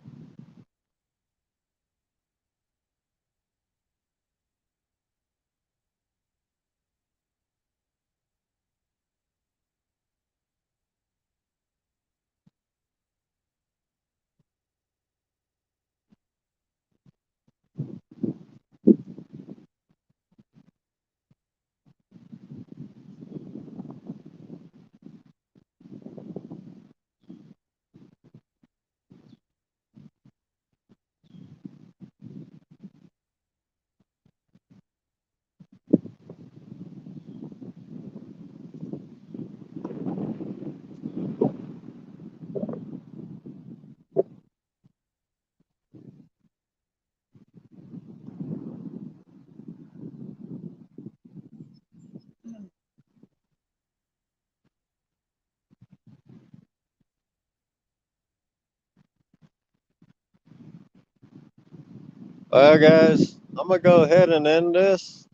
Well, guys, I'm gonna go ahead and end this.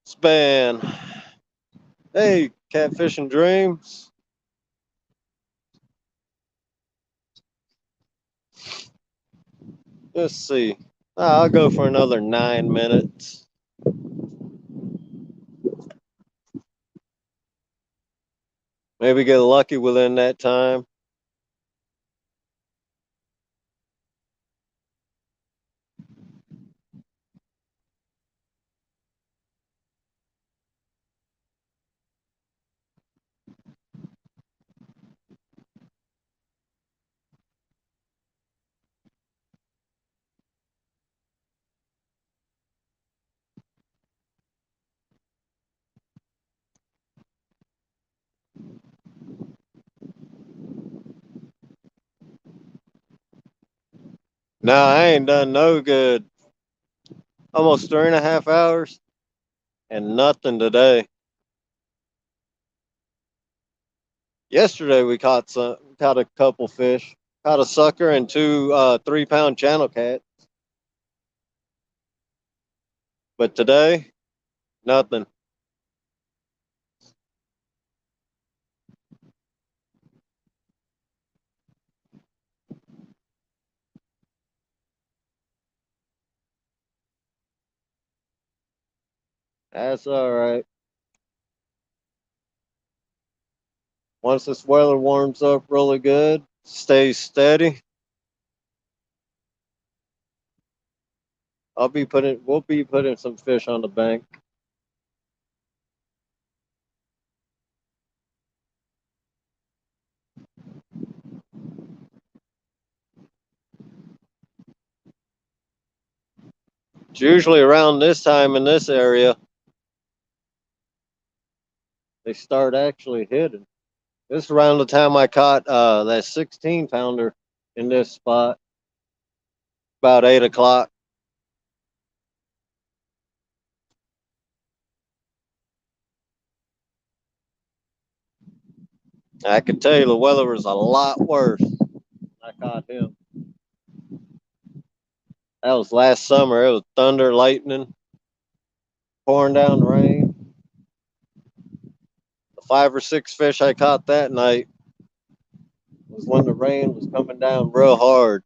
It's been, hey, Catfishing Dreams. Let's see. I'll go for another 9 minutes. Maybe get lucky within that time. No, I ain't done no good. Almost 3.5 hours and nothing today. Yesterday we caught a couple fish, caught a sucker and two 3-pound channel cat. But today, nothing. That's all right. Once this weather warms up really good, stays steady, we'll be putting some fish on the bank. It's usually around this time in this area, they start actually hitting. This is around the time I caught that 16-pounder in this spot, about 8 o'clock. I can tell you the weather was a lot worse. I caught him. That was last summer. It was thunder, lightning, pouring down rain. The 5 or 6 fish I caught that night was when the rain was coming down real hard.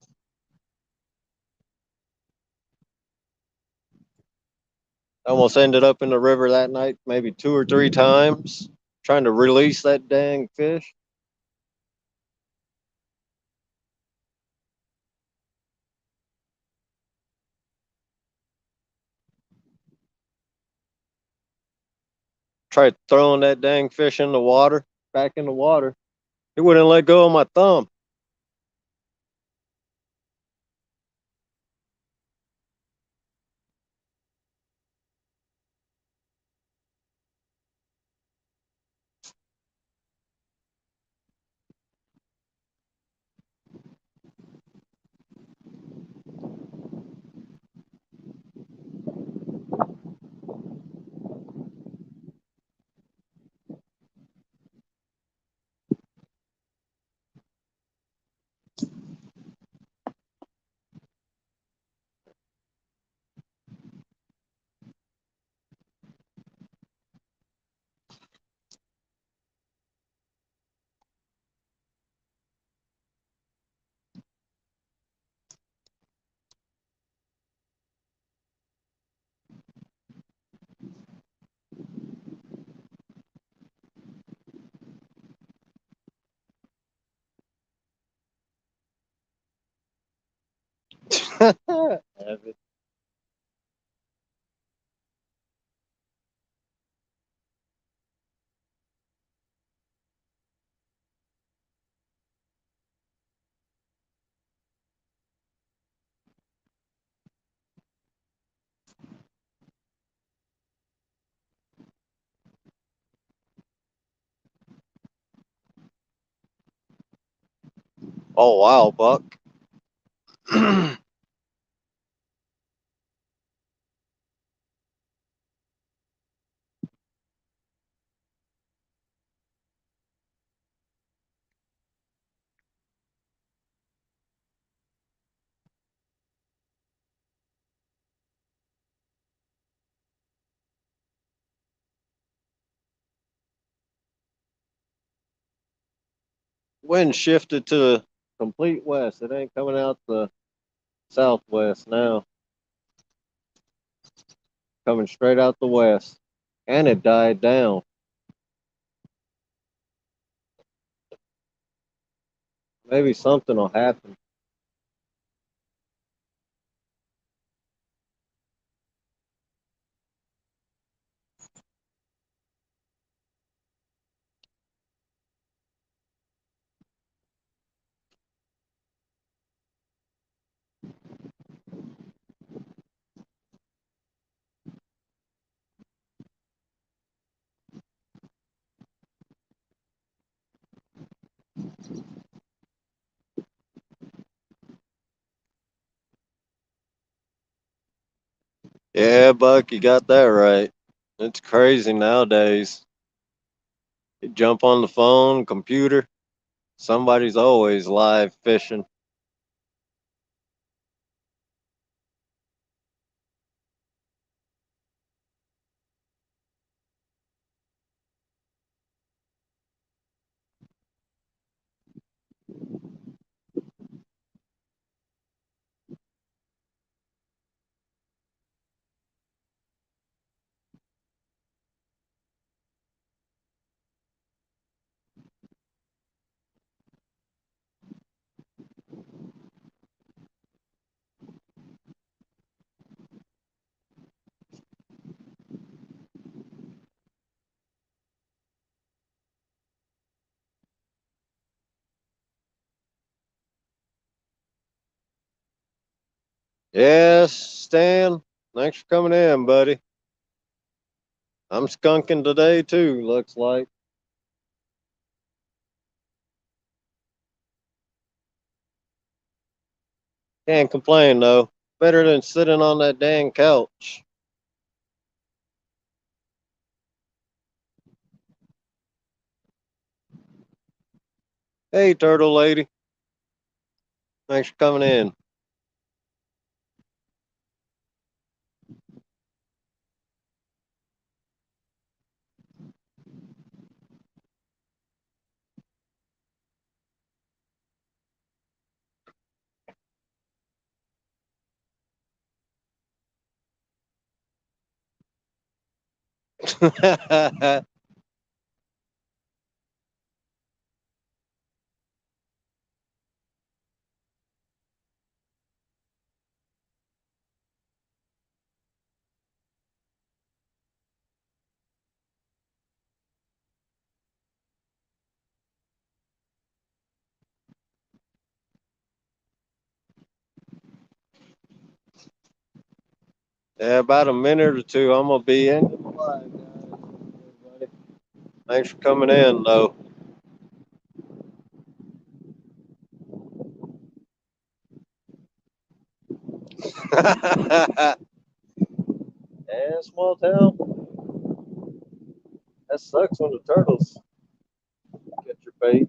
I almost ended up in the river that night, maybe 2 or 3 times, trying to release that dang fish. Tried throwing that dang fish in the water, back in the water. It wouldn't let go of my thumb. Oh wow, Buck. Wind shifted to the complete west. It ain't coming out the southwest now. Coming straight out the west. And it died down. Maybe something will happen. Yeah, Buck, you got that right. It's crazy nowadays. You jump on the phone, computer, somebody's always live fishing. Yes, Stan. Thanks for coming in, buddy. I'm skunking today too, looks like. Can't complain though. Better than sitting on that dang couch. Hey, turtle lady. Thanks for coming in. Yeah, about a minute or two, I'm gonna be in the live, guys. Everybody. Thanks for coming in, though. Yeah, small town. That sucks when the turtles get your bait.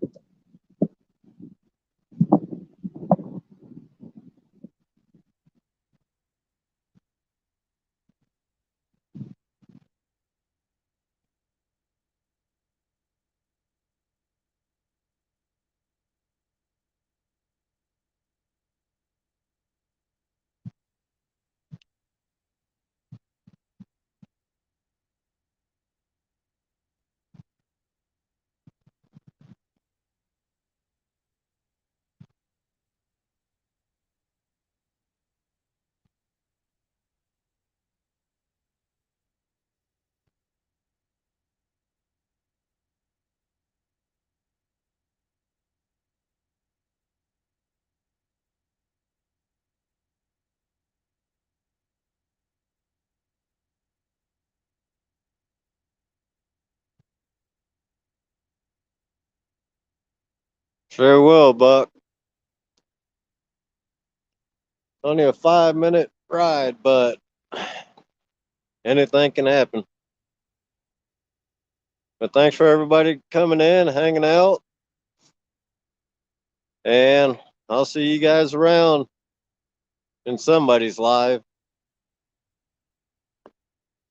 Sure will, Buck. Only a 5 minute ride, but anything can happen. But thanks for everybody coming in, hanging out, and I'll see you guys around in somebody's live.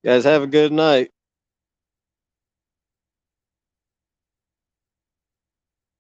You guys have a good night.